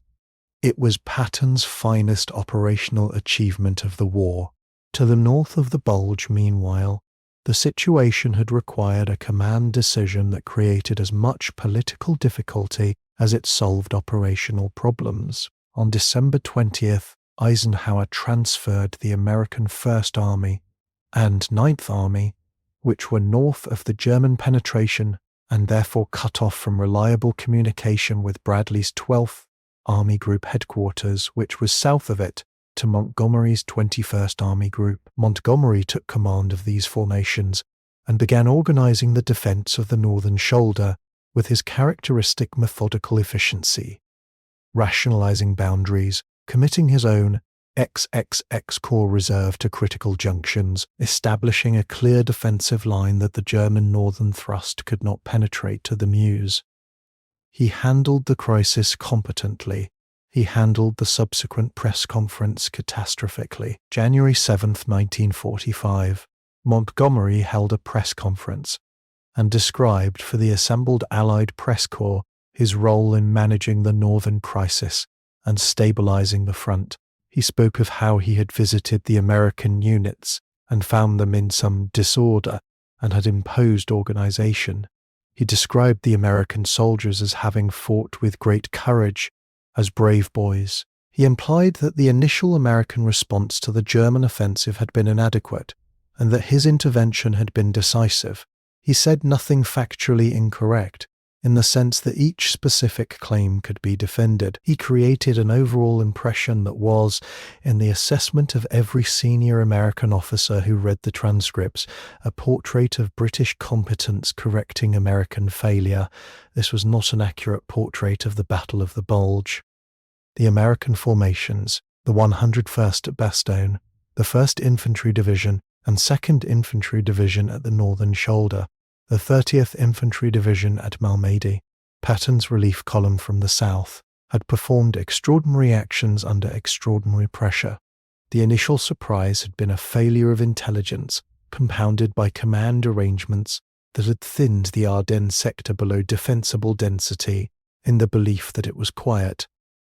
It was Patton's finest operational achievement of the war. To the north of the Bulge, meanwhile, the situation had required a command decision that created as much political difficulty as it solved operational problems. On December 20th, Eisenhower transferred the American First Army and Ninth Army, which were north of the German penetration and therefore cut off from reliable communication with Bradley's 12th Army Group headquarters, which was south of it, to Montgomery's 21st Army Group. Montgomery took command of these formations and began organizing the defense of the northern shoulder with his characteristic methodical efficiency. rationalizing boundaries, committing his own XXX Corps reserve to critical junctions, establishing a clear defensive line that the German northern thrust could not penetrate to the Meuse. He handled the crisis competently. He handled the subsequent press conference catastrophically. January 7, 1945, Montgomery held a press conference and described for the assembled Allied press corps his role in managing the northern crisis and stabilizing the front. He spoke of how he had visited the American units and found them in some disorder and had imposed organization. He described the American soldiers as having fought with great courage, as brave boys. He implied that the initial American response to the German offensive had been inadequate, and that his intervention had been decisive. He said nothing factually incorrect, in the sense that each specific claim could be defended. He created an overall impression that was, in the assessment of every senior American officer who read the transcripts, a portrait of British competence correcting American failure. This was not an accurate portrait of the Battle of the Bulge. The American formations, the 101st at Bastogne, the 1st Infantry Division and 2nd Infantry Division at the northern shoulder, the 30th Infantry Division at Malmedy, Patton's relief column from the south, had performed extraordinary actions under extraordinary pressure. The initial surprise had been a failure of intelligence, compounded by command arrangements that had thinned the Ardennes sector below defensible density in the belief that it was quiet.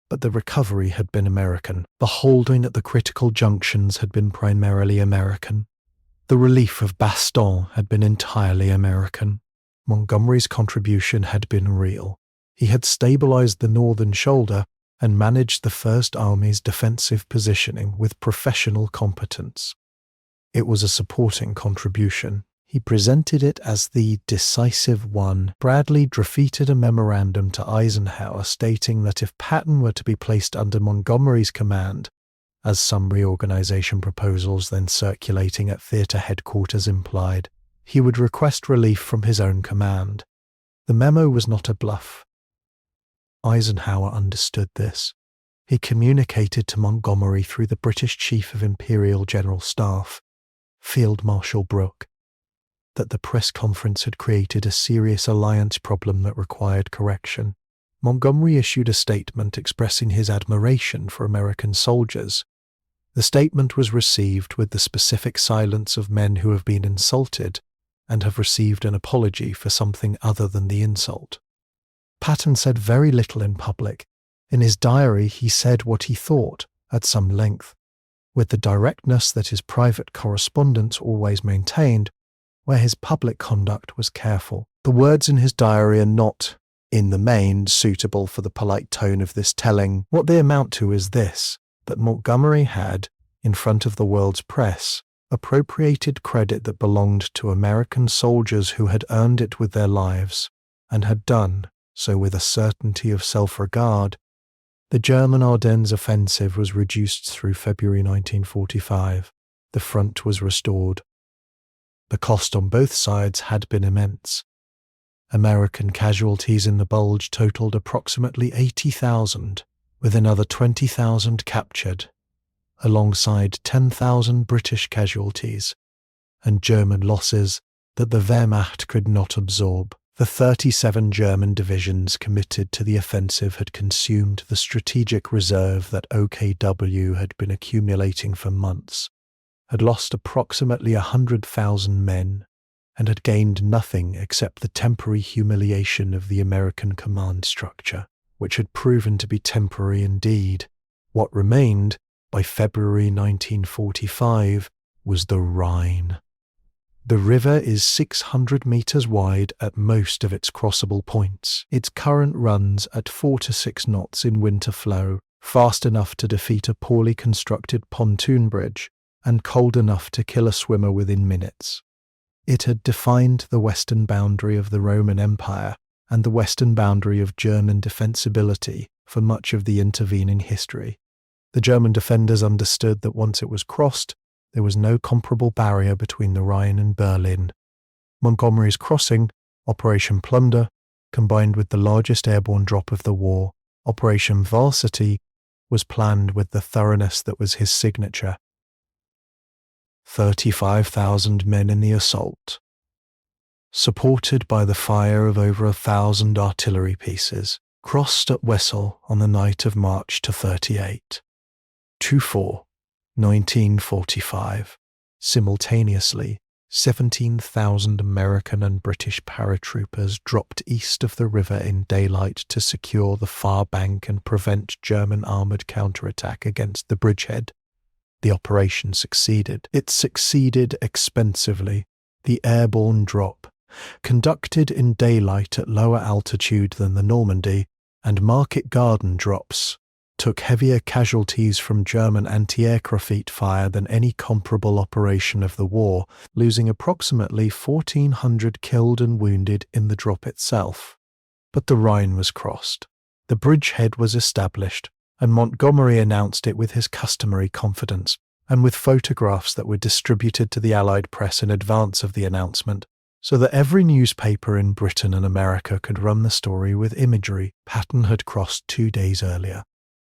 But the recovery had been American. The holding at the critical junctions had been primarily American. The relief of Bastogne had been entirely American. Montgomery's contribution had been real. He had stabilized the northern shoulder and managed the First Army's defensive positioning with professional competence. It was a supporting contribution. He presented it as the decisive one. Bradley drafted a memorandum to Eisenhower stating that if Patton were to be placed under Montgomery's command, as some reorganization proposals then circulating at theater headquarters implied, he would request relief from his own command. The memo was not a bluff. Eisenhower understood this. He communicated to Montgomery through the British Chief of Imperial General Staff, Field Marshal Brooke, that the press conference had created a serious alliance problem that required correction. Montgomery issued a statement expressing his admiration for American soldiers. The statement was received with the specific silence of men who have been insulted and have received an apology for something other than the insult. Patton said very little in public. In his diary, he said what he thought, at some length, with the directness that his private correspondence always maintained, where his public conduct was careful. The words in his diary are not, in the main, suitable for the polite tone of this telling. What they amount to is this: that Montgomery had, in front of the world's press, appropriated credit that belonged to American soldiers who had earned it with their lives, and had done so with a certainty of self-regard. The German Ardennes offensive was reduced through February 1945. The front was restored. The cost on both sides had been immense. American casualties in the Bulge totaled approximately 80,000, with another 20,000 captured, alongside 10,000 British casualties, and German losses that the Wehrmacht could not absorb. The 37 German divisions committed to the offensive had consumed the strategic reserve that OKW had been accumulating for months, had lost approximately 100,000 men, and had gained nothing except the temporary humiliation of the American command structure, which had proven to be temporary indeed. What remained, by February 1945, was the Rhine. The river is 600 meters wide at most of its crossable points. Its current runs at 4 to 6 knots in winter flow, fast enough to defeat a poorly constructed pontoon bridge, and cold enough to kill a swimmer within minutes. It had defined the western boundary of the Roman Empire and the western boundary of German defensibility for much of the intervening history. The German defenders understood that once it was crossed, there was no comparable barrier between the Rhine and Berlin. Montgomery's crossing, Operation Plunder, combined with the largest airborne drop of the war, Operation Varsity was planned with the thoroughness that was his signature. 35,000 men in the assault, supported by the fire of over 1,000 artillery pieces, crossed at Wessel on the night of March to 38. 1945. Simultaneously, 17,000 American and British paratroopers dropped east of the river in daylight to secure the far bank and prevent German armoured counterattack against the bridgehead. The operation succeeded. It succeeded expensively. The airborne drop, conducted in daylight at lower altitude than the Normandy, and Market Garden drops, took heavier casualties from German anti-aircraft fire than any comparable operation of the war, losing approximately 1,400 killed and wounded in the drop itself. But the Rhine was crossed. The bridgehead was established, and Montgomery announced it with his customary confidence, and with photographs that were distributed to the Allied press in advance of the announcement, so that every newspaper in Britain and America could run the story with imagery. Patton had crossed 2 days earlier,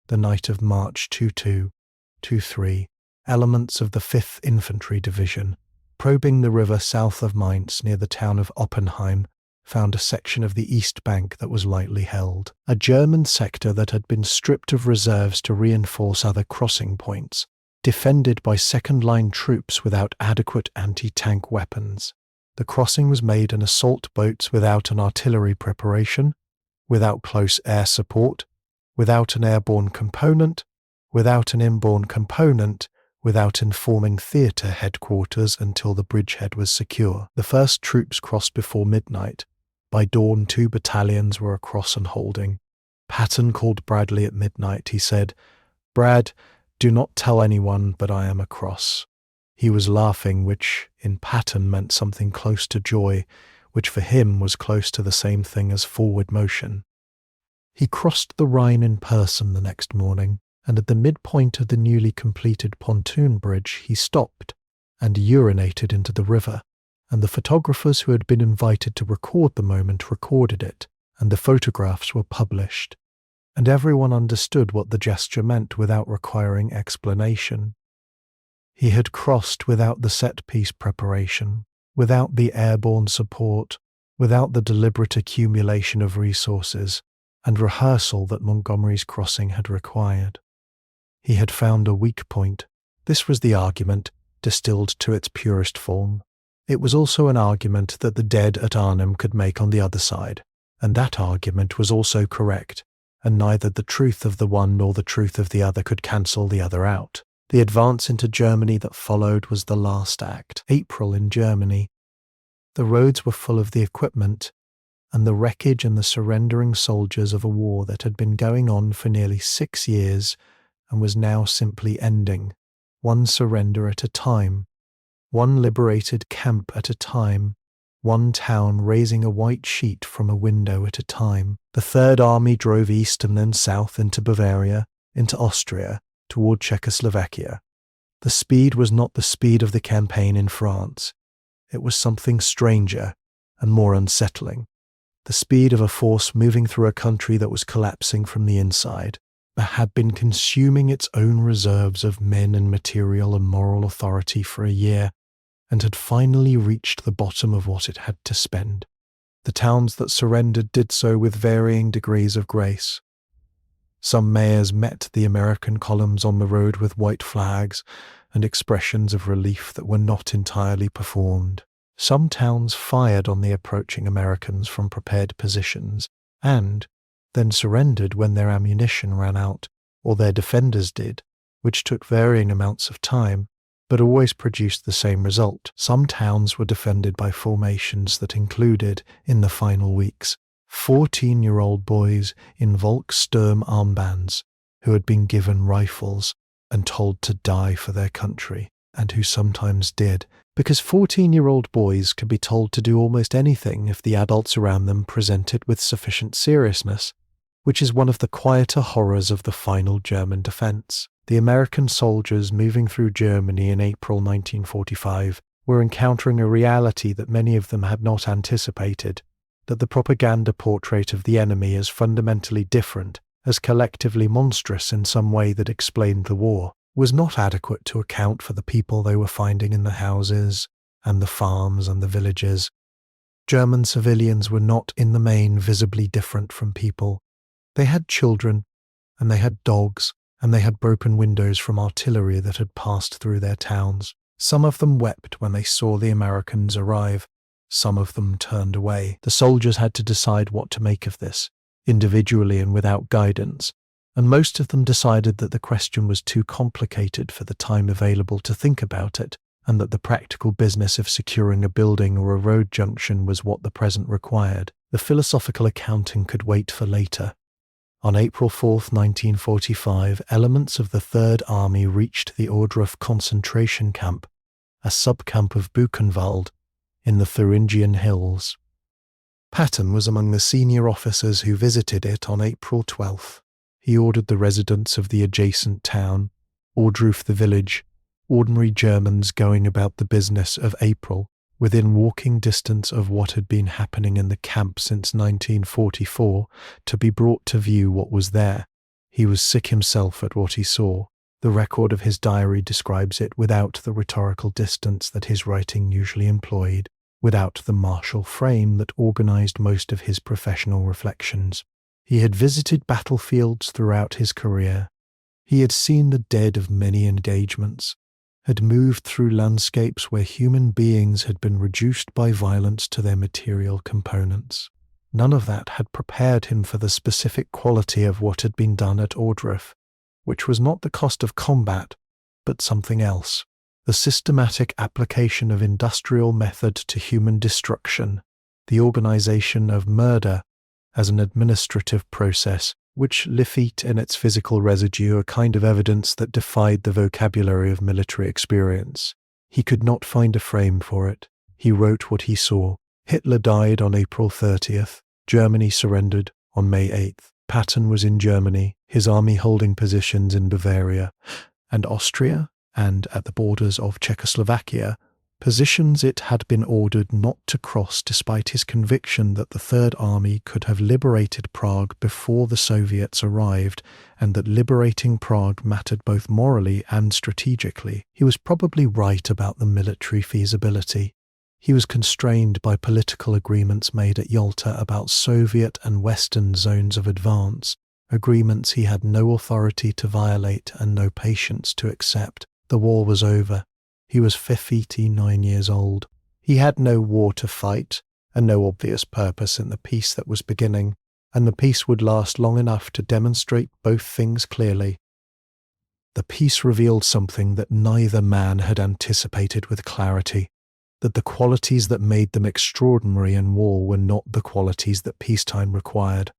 the night of March 22-23, elements of the 5th Infantry Division, probing the river south of Mainz near the town of Oppenheim, found a section of the east bank that was lightly held, a German sector that had been stripped of reserves to reinforce other crossing points, defended by second-line troops without adequate anti-tank weapons. The crossing was made in assault boats without an artillery preparation, without close air support, without an airborne component, without an inborne component, without informing theatre headquarters until the bridgehead was secure. The first troops crossed before midnight. By dawn, 2 battalions were across and holding. Patton called Bradley at midnight. He said, "Brad, do not tell anyone, but I am across." He was laughing, which in Patton meant something close to joy, which for him was close to the same thing as forward motion. He crossed the Rhine in person the next morning, and at the midpoint of the newly completed pontoon bridge he stopped and urinated into the river, and the photographers who had been invited to record the moment recorded it, and the photographs were published, and everyone understood what the gesture meant without requiring explanation. He had crossed without the set-piece preparation, without the airborne support, without the deliberate accumulation of resources and rehearsal that Montgomery's crossing had required. He had found a weak point. This was the argument, distilled to its purest form. It was also an argument that the dead at Arnhem could make on the other side, and that argument was also correct, and neither the truth of the one nor the truth of the other could cancel the other out. The advance into Germany that followed was the last act. April in Germany. The roads were full of the equipment and the wreckage and the surrendering soldiers of a war that had been going on for nearly 6 years and was now simply ending, one surrender at a time, one liberated camp at a time, one town raising a white sheet from a window at a time. The Third Army drove east and then south into Bavaria, into Austria, toward Czechoslovakia. The speed was not the speed of the campaign in France. It was something stranger and more unsettling. The speed of a force moving through a country that was collapsing from the inside, that had been consuming its own reserves of men and material and moral authority for a year, and had finally reached the bottom of what it had to spend. The towns that surrendered did so with varying degrees of grace. Some mayors met the American columns on the road with white flags and expressions of relief that were not entirely performed. Some towns fired on the approaching Americans from prepared positions and then surrendered when their ammunition ran out, or their defenders did, which took varying amounts of time, but always produced the same result. Some towns were defended by formations that included, in the final weeks, 14-year-old boys in Volkssturm armbands who had been given rifles and told to die for their country, and who sometimes did, because 14-year-old boys could be told to do almost anything if the adults around them presented with sufficient seriousness, which is one of the quieter horrors of the final German defense. The American soldiers moving through Germany in April 1945 were encountering a reality that many of them had not anticipated, that the propaganda portrait of the enemy is fundamentally different as collectively monstrous in some way that explained the war, was not adequate to account for the people they were finding in the houses and the farms and the villages. German civilians were not in the main visibly different from people. They had children, and they had dogs, and they had broken windows from artillery that had passed through their towns. Some of them wept when they saw the Americans arrive. Some of them turned away. The soldiers had to decide what to make of this, individually and without guidance, and most of them decided that the question was too complicated for the time available to think about it, and that the practical business of securing a building or a road junction was what the present required. The philosophical accounting could wait for later. On April 4, 1945, elements of the Third Army reached the Ohrdruf concentration camp, a subcamp of Buchenwald, in the Thuringian Hills. Patton was among the senior officers who visited it on April 12th. He ordered the residents of the adjacent town, Ohrdruf the village, ordinary Germans going about the business of April, within walking distance of what had been happening in the camp since 1944, to be brought to view what was there. He was sick himself at what he saw. The record of his diary describes it without the rhetorical distance that his writing usually employed, without the martial frame that organized most of his professional reflections. He had visited battlefields throughout his career. He had seen the dead of many engagements, had moved through landscapes where human beings had been reduced by violence to their material components. None of that had prepared him for the specific quality of what had been done at Ohrdruf, which was not the cost of combat, but something else. The systematic application of industrial method to human destruction, the organization of murder as an administrative process, which left in its physical residue a kind of evidence that defied the vocabulary of military experience. He could not find a frame for it. He wrote what he saw. Hitler died on April 30th. Germany surrendered on May 8th. Patton was in Germany, his army holding positions in Bavaria and Austria, and at the borders of Czechoslovakia, positions it had been ordered not to cross despite his conviction that the Third Army could have liberated Prague before the Soviets arrived, and that liberating Prague mattered both morally and strategically. He was probably right about the military feasibility. He was constrained by political agreements made at Yalta about Soviet and Western zones of advance, agreements he had no authority to violate and no patience to accept. The war was over. He was 59 years old. He had no war to fight and no obvious purpose in the peace that was beginning, and the peace would last long enough to demonstrate both things clearly. The peace revealed something that neither man had anticipated with clarity, that the qualities that made them extraordinary in war were not the qualities that peacetime required.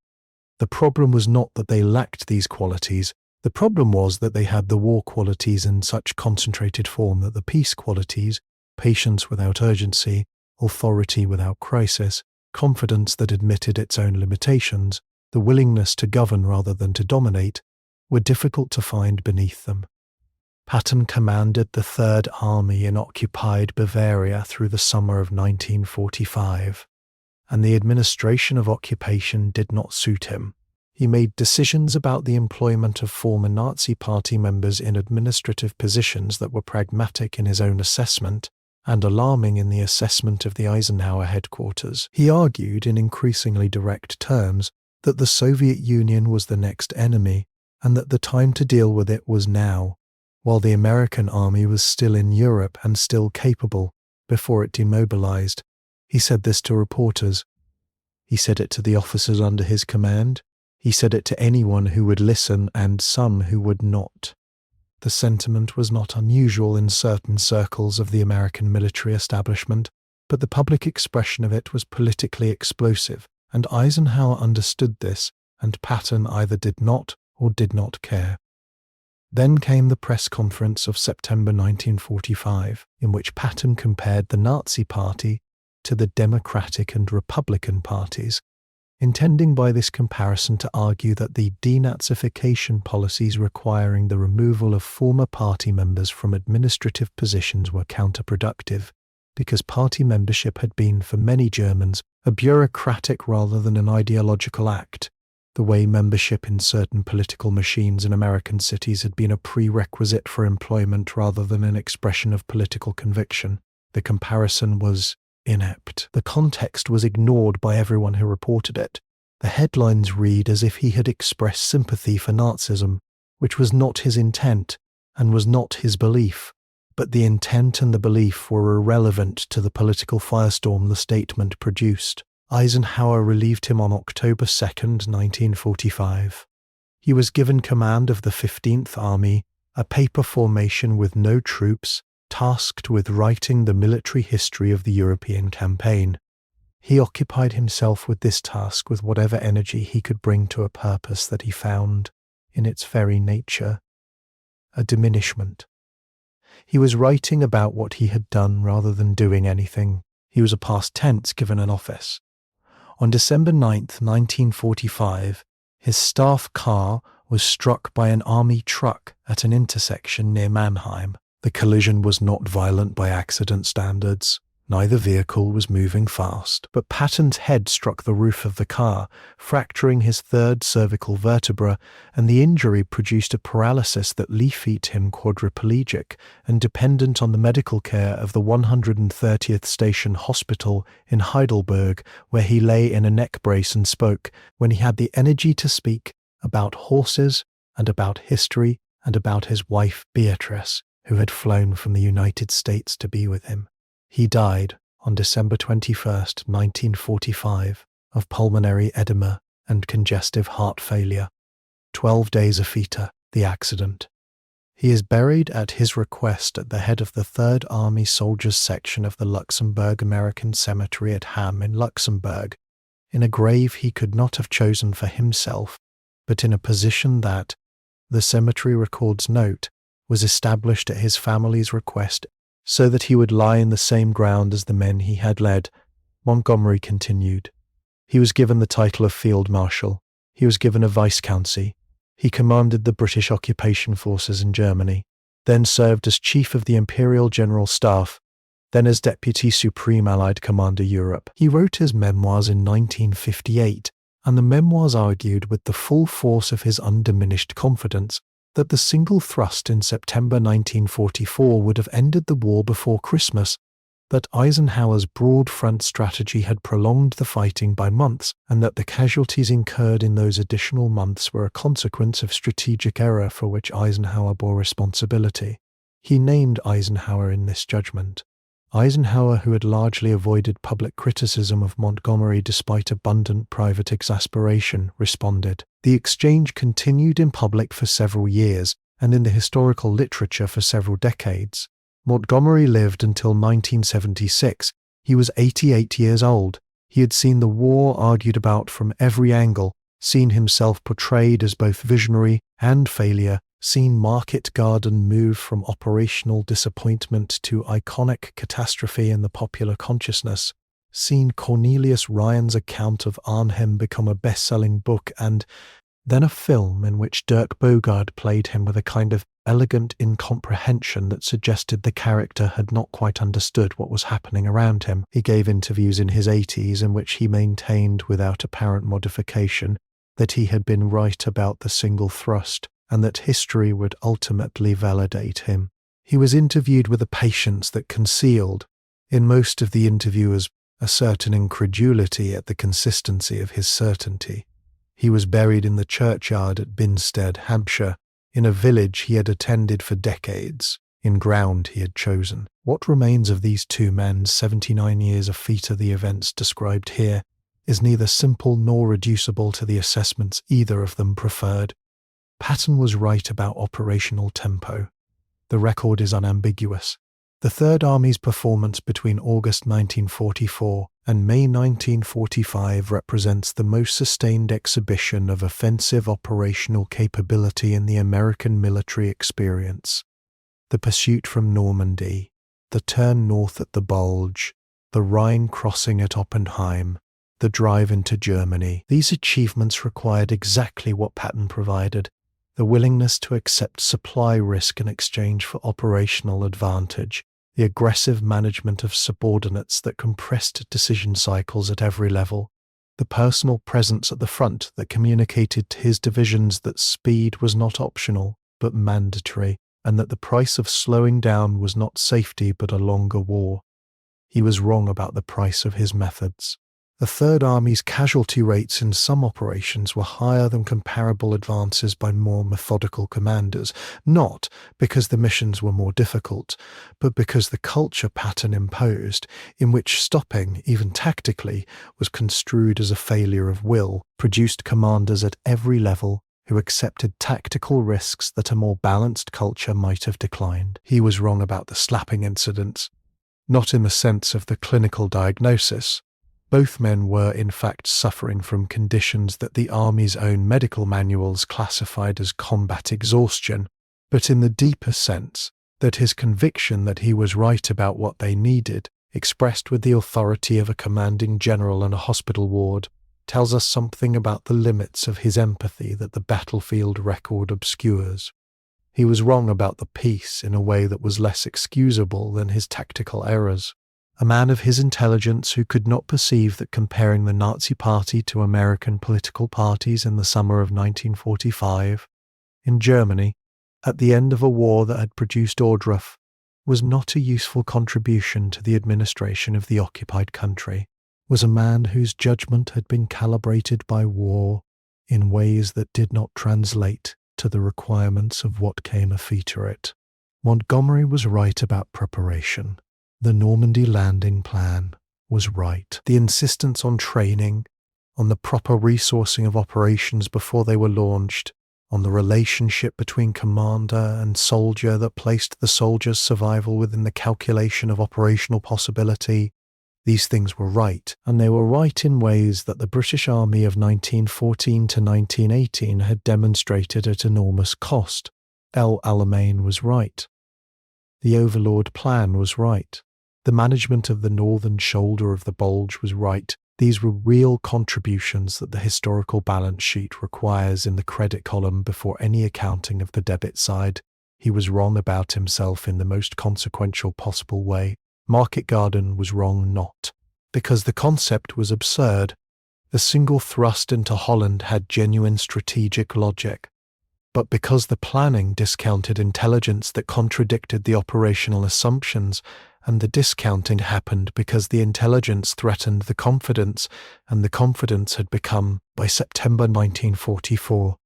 The problem was not that they lacked these qualities. The problem was that they had the war qualities in such concentrated form that the peace qualities, patience without urgency, authority without crisis, confidence that admitted its own limitations, the willingness to govern rather than to dominate, were difficult to find beneath them. Patton commanded the Third Army in occupied Bavaria through the summer of 1945, and the administration of occupation did not suit him. He made decisions about the employment of former Nazi Party members in administrative positions that were pragmatic in his own assessment and alarming in the assessment of the Eisenhower headquarters. He argued in increasingly direct terms that the Soviet Union was the next enemy and that the time to deal with it was now, while the American army was still in Europe and still capable before it demobilized. He said this to reporters. He said it to the officers under his command. He said it to anyone who would listen and some who would not. The sentiment was not unusual in certain circles of the American military establishment, but the public expression of it was politically explosive, and Eisenhower understood this, and Patton either did not or did not care. Then came the press conference of September 1945, in which Patton compared the Nazi Party to the Democratic and Republican parties, intending by this comparison to argue that the denazification policies requiring the removal of former party members from administrative positions were counterproductive, because party membership had been, for many Germans, a bureaucratic rather than an ideological act. the way membership in certain political machines in American cities had been a prerequisite for employment rather than an expression of political conviction. The comparison was inept. The context was ignored by everyone who reported it. The headlines read as if he had expressed sympathy for Nazism, which was not his intent and was not his belief. But the intent and the belief were irrelevant to the political firestorm the statement produced. Eisenhower relieved him on October 2, 1945. He was given command of the 15th Army, a paper formation with no troops, tasked with writing the military history of the European campaign. He occupied himself with this task with whatever energy he could bring to a purpose that he found, in its very nature, a diminishment. He was writing about what he had done rather than doing anything. He was a past tense given an office. On December 9, 1945, his staff car was struck by an army truck at an intersection near Mannheim. The collision was not violent by accident standards. Neither vehicle was moving fast, but Patton's head struck the roof of the car, fracturing his third cervical vertebra, and the injury produced a paralysis that left him quadriplegic and dependent on the medical care of the 130th Station Hospital in Heidelberg, where he lay in a neck brace and spoke, when he had the energy to speak, about horses and about history and about his wife Beatrice, who had flown from the United States to be with him. He died on December 21, 1945, of pulmonary edema and congestive heart failure. 12 days after the accident. He is buried at his request at the head of the 3rd Army Soldiers section of the Luxembourg American Cemetery at Ham in Luxembourg, in a grave he could not have chosen for himself, but in a position that, the cemetery records note, was established at his family's request so that he would lie in the same ground as the men he had led. Montgomery continued. He was given the title of Field Marshal. He was given a Viscountcy. He commanded the British occupation forces in Germany, then served as Chief of the Imperial General Staff, then as Deputy Supreme Allied Commander Europe. He wrote his memoirs in 1958, and the memoirs argued with the full force of his undiminished confidence that the single thrust in September 1944 would have ended the war before Christmas, that Eisenhower's broad front strategy had prolonged the fighting by months, and that the casualties incurred in those additional months were a consequence of strategic error for which Eisenhower bore responsibility. He named Eisenhower in this judgment. Eisenhower, who had largely avoided public criticism of Montgomery despite abundant private exasperation, responded. The exchange continued in public for several years, and in the historical literature for several decades. Montgomery lived until 1976. He was 88 years old. He had seen the war argued about from every angle, seen himself portrayed as both visionary and failure, seen Market Garden move from operational disappointment to iconic catastrophe in the popular consciousness, seen Cornelius Ryan's account of Arnhem become a best-selling book, and then a film in which Dirk Bogarde played him with a kind of elegant incomprehension that suggested the character had not quite understood what was happening around him. He gave interviews in his 80s in which he maintained without apparent modification that he had been right about the single thrust, and that history would ultimately validate him. He was interviewed with a patience that concealed, in most of the interviewers, a certain incredulity at the consistency of his certainty. He was buried in the churchyard at Binstead, Hampshire, in a village he had attended for decades, in ground he had chosen. What remains of these two men 79 years after the events described here is neither simple nor reducible to the assessments either of them preferred. Patton was right about operational tempo. The record is unambiguous. The Third Army's performance between August 1944 and May 1945 represents the most sustained exhibition of offensive operational capability in the American military experience. The pursuit from Normandy, the turn north at the Bulge, the Rhine crossing at Oppenheim, the drive into Germany. These achievements required exactly what Patton provided: the willingness to accept supply risk in exchange for operational advantage, the aggressive management of subordinates that compressed decision cycles at every level, the personal presence at the front that communicated to his divisions that speed was not optional but mandatory, and that the price of slowing down was not safety but a longer war. He was wrong about the price of his methods. The Third Army's casualty rates in some operations were higher than comparable advances by more methodical commanders, not because the missions were more difficult, but because the culture Patton imposed, in which stopping, even tactically, was construed as a failure of will, produced commanders at every level who accepted tactical risks that a more balanced culture might have declined. He was wrong about the slapping incidents, not in the sense of the clinical diagnosis. Both men were in fact suffering from conditions that the Army's own medical manuals classified as combat exhaustion, but in the deeper sense that his conviction that he was right about what they needed, expressed with the authority of a commanding general in a hospital ward, tells us something about the limits of his empathy that the battlefield record obscures. He was wrong about the peace in a way that was less excusable than his tactical errors. A man of his intelligence who could not perceive that comparing the Nazi Party to American political parties in the summer of 1945, in Germany, at the end of a war that had produced Ohrdruf, was not a useful contribution to the administration of the occupied country, was a man whose judgment had been calibrated by war in ways that did not translate to the requirements of what came after it. Montgomery was right about preparation. The Normandy landing plan was right. The insistence on training, on the proper resourcing of operations before they were launched, on the relationship between commander and soldier that placed the soldier's survival within the calculation of operational possibility, these things were right, and they were right in ways that the British Army of 1914 to 1918 had demonstrated at enormous cost. El Alamein was right. The Overlord Plan was right. The management of the northern shoulder of the bulge was right. These were real contributions that the historical balance sheet requires in the credit column before any accounting of the debit side. He was wrong about himself in the most consequential possible way. Market Garden was wrong not because the concept was absurd. The single thrust into Holland had genuine strategic logic, but because the planning discounted intelligence that contradicted the operational assumptions, and the discounting happened because the intelligence threatened the confidence, and the confidence had become, by September 1944,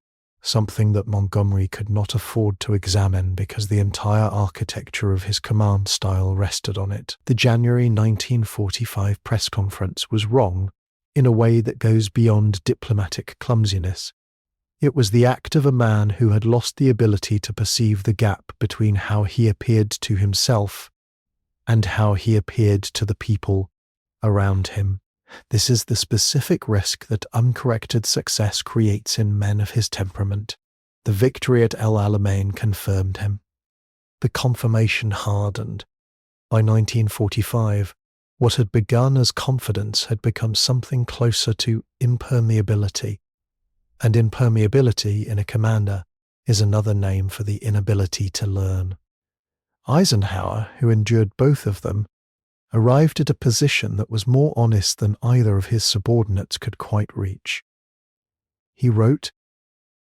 something that Montgomery could not afford to examine because the entire architecture of his command style rested on it. The January 1945 press conference was wrong in a way that goes beyond diplomatic clumsiness. It was the act of a man who had lost the ability to perceive the gap between how he appeared to himself and how he appeared to the people around him. This is the specific risk that uncorrected success creates in men of his temperament. The victory at El Alamein confirmed him. The confirmation hardened. By 1945, what had begun as confidence had become something closer to impermeability. And impermeability in a commander is another name for the inability to learn. Eisenhower, who endured both of them, arrived at a position that was more honest than either of his subordinates could quite reach. He wrote,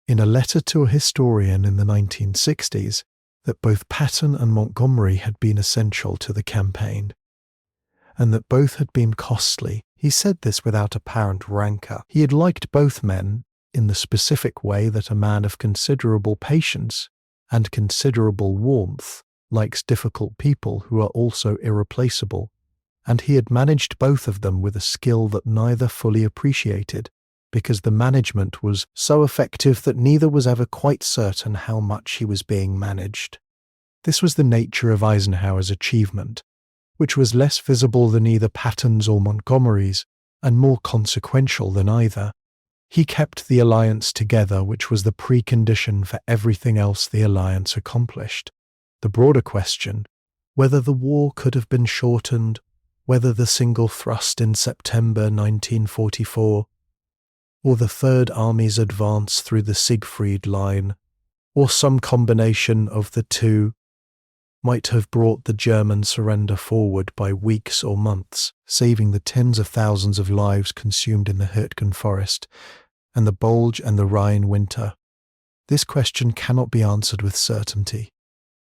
in a letter to a historian in the 1960s, that both Patton and Montgomery had been essential to the campaign, and that both had been costly. He said this without apparent rancor. He had liked both men in the specific way that a man of considerable patience and considerable warmth likes difficult people who are also irreplaceable, and he had managed both of them with a skill that neither fully appreciated, because the management was so effective that neither was ever quite certain how much he was being managed. This was the nature of Eisenhower's achievement, which was less visible than either Patton's or Montgomery's, and more consequential than either. He kept the alliance together, which was the precondition for everything else the alliance accomplished. The broader question, whether the war could have been shortened, whether the single thrust in September 1944, or the Third Army's advance through the Siegfried Line, or some combination of the two, might have brought the German surrender forward by weeks or months, saving the tens of thousands of lives consumed in the Hürtgen forest and the Bulge and the Rhine winter. This question cannot be answered with certainty,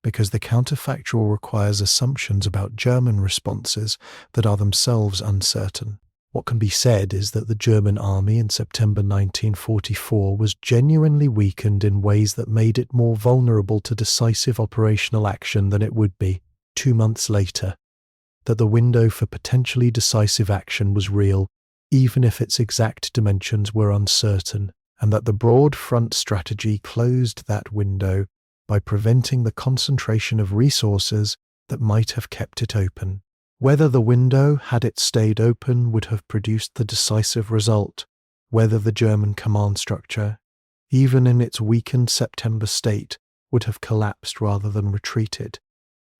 because the counterfactual requires assumptions about German responses that are themselves uncertain. What can be said is that the German army in September 1944 was genuinely weakened in ways that made it more vulnerable to decisive operational action than it would be 2 months later, that the window for potentially decisive action was real, even if its exact dimensions were uncertain, and that the broad front strategy closed that window by preventing the concentration of resources that might have kept it open. Whether the window, had it stayed open, would have produced the decisive result, whether the German command structure, even in its weakened September state, would have collapsed rather than retreated.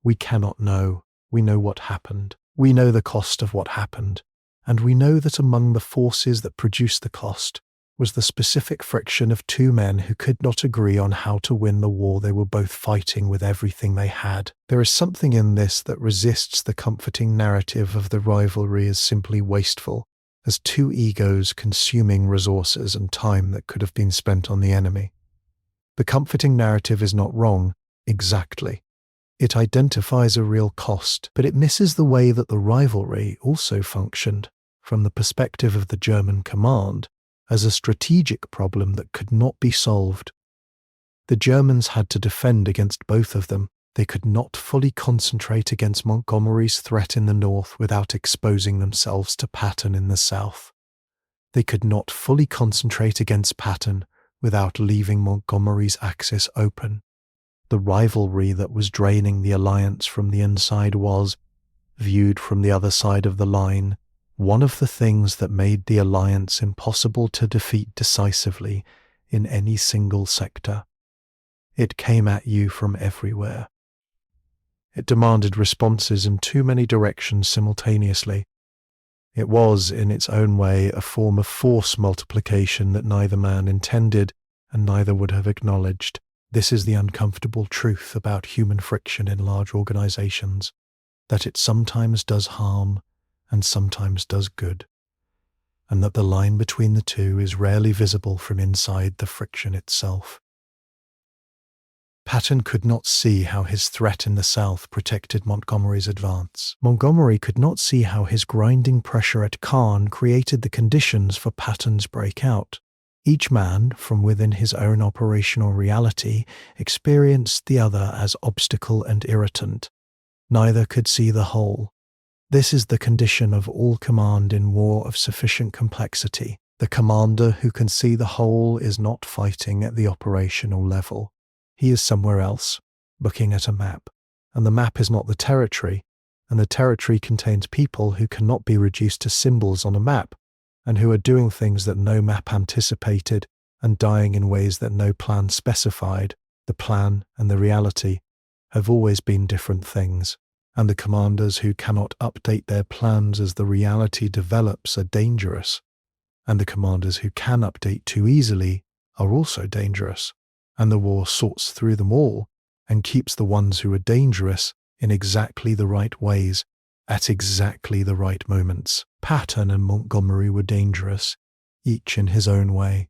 We cannot know. We know what happened. We know the cost of what happened, and we know that among the forces that produced the cost was the specific friction of two men who could not agree on how to win the war they were both fighting with everything they had. There is something in this that resists the comforting narrative of the rivalry as simply wasteful, as two egos consuming resources and time that could have been spent on the enemy. The comforting narrative is not wrong, exactly. It identifies a real cost, but it misses the way that the rivalry also functioned, from the perspective of the German command, as a strategic problem that could not be solved. The Germans had to defend against both of them. They could not fully concentrate against Montgomery's threat in the north without exposing themselves to Patton in the south. They could not fully concentrate against Patton without leaving Montgomery's axis open. The rivalry that was draining the alliance from the inside was, viewed from the other side of the line, one of the things that made the alliance impossible to defeat decisively in any single sector. It came at you from everywhere. It demanded responses in too many directions simultaneously. It was, in its own way, a form of force multiplication that neither man intended and neither would have acknowledged. This is the uncomfortable truth about human friction in large organizations, that it sometimes does harm and sometimes does good, and that the line between the two is rarely visible from inside the friction itself. Patton could not see how his threat in the south protected Montgomery's advance. Montgomery could not see how his grinding pressure at Caen created the conditions for Patton's breakout. Each man, from within his own operational reality, experienced the other as obstacle and irritant. Neither could see the whole. This is the condition of all command in war of sufficient complexity. The commander who can see the whole is not fighting at the operational level. He is somewhere else, looking at a map, and the map is not the territory, and the territory contains people who cannot be reduced to symbols on a map, and who are doing things that no map anticipated and dying in ways that no plan specified. The plan and the reality have always been different things, and the commanders who cannot update their plans as the reality develops are dangerous, and the commanders who can update too easily are also dangerous, and the war sorts through them all and keeps the ones who are dangerous in exactly the right ways at exactly the right moments. Patton and Montgomery were dangerous, each in his own way,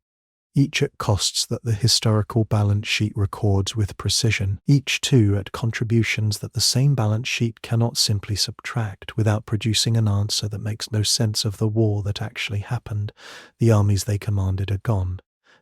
each at costs that the historical balance sheet records with precision, each too at contributions that the same balance sheet cannot simply subtract without producing an answer that makes no sense of the war that actually happened. The armies they commanded are gone.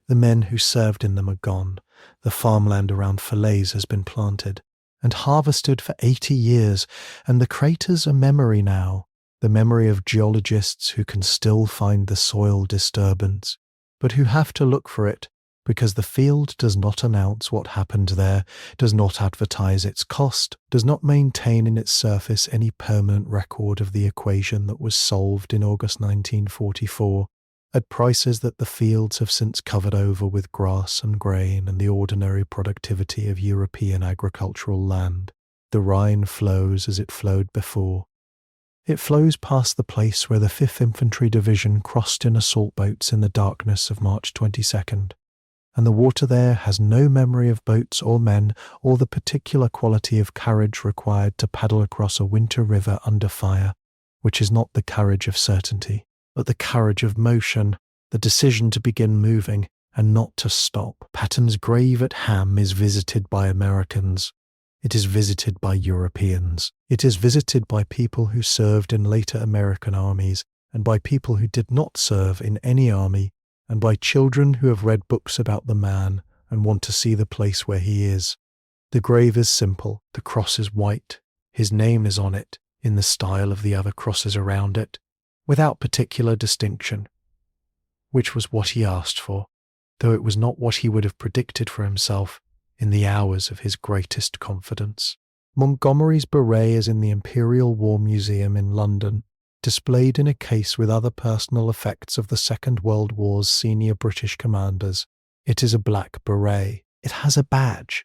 The men who served in them are gone. The farmland around Falaise has been planted and harvested for 80 years, and the craters are memory now, the memory of geologists who can still find the soil disturbance, but who have to look for it because the field does not announce what happened there, does not advertise its cost, does not maintain in its surface any permanent record of the equation that was solved in August 1944, at prices that the fields have since covered over with grass and grain and the ordinary productivity of European agricultural land. The Rhine flows as it flowed before. It flows past the place where the 5th Infantry Division crossed in assault boats in the darkness of March 22nd. and the water there has no memory of boats or men or the particular quality of courage required to paddle across a winter river under fire, which is not the courage of certainty, but the courage of motion, the decision to begin moving and not to stop. Patton's grave at Ham is visited by Americans. It is visited by Europeans. It is visited by people who served in later American armies and by people who did not serve in any army, and by children who have read books about the man and want to see the place where he is. The grave is simple. The cross is white. His name is on it, in the style of the other crosses around it, without particular distinction, which was what he asked for, though it was not what he would have predicted for himself in the hours of his greatest confidence. Montgomery's beret is in the Imperial War Museum in London, displayed in a case with other personal effects of the Second World War's senior British commanders. It is a black beret. It has a badge.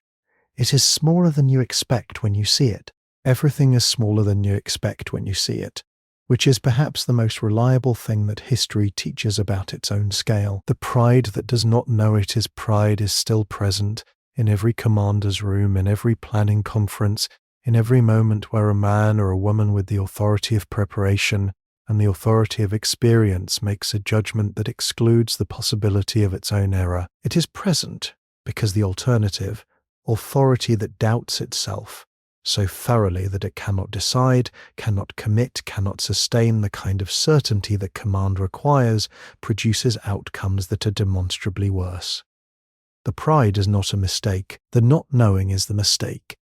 It is smaller than you expect when you see it. Everything is smaller than you expect when you see it, which is perhaps the most reliable thing that history teaches about its own scale. The pride that does not know it is pride is still present in every commander's room, in every planning conference, in every moment where a man or a woman with the authority of preparation and the authority of experience makes a judgment that excludes the possibility of its own error. It is present because the alternative, authority that doubts itself so thoroughly that it cannot decide, cannot commit, cannot sustain the kind of certainty that command requires, produces outcomes that are demonstrably worse. The pride is not a mistake. The not knowing is the mistake.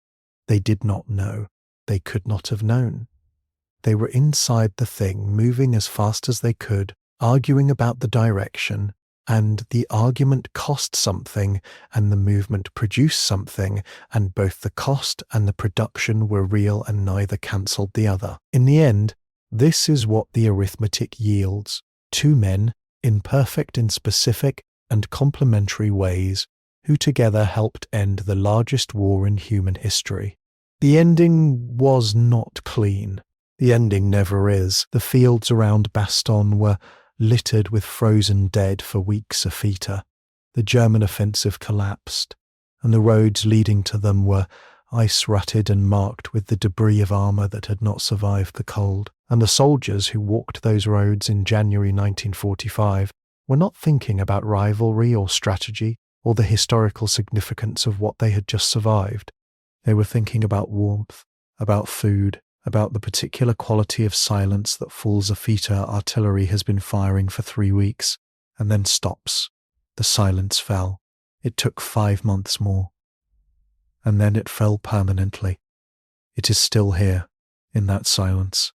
They did not know. They could not have known. They were inside the thing, moving as fast as they could, arguing about the direction, and the argument cost something, and the movement produced something, and both the cost and the production were real, and neither cancelled the other. In the end, this is what the arithmetic yields. Two men, imperfect in specific and complementary ways, who together helped end the largest war in human history. The ending was not clean. The ending never is. The fields around Bastogne were littered with frozen dead for weeks afeta. The German offensive collapsed, and the roads leading to them were ice-rutted and marked with the debris of armour that had not survived the cold. And the soldiers who walked those roads in January 1945 were not thinking about rivalry or strategy or the historical significance of what they had just survived. They were thinking about warmth, about food, about the particular quality of silence that Falls Afita artillery has been firing for 3 weeks, and then stops. The silence fell. It took 5 months more. And then it fell permanently. It is still here, in that silence.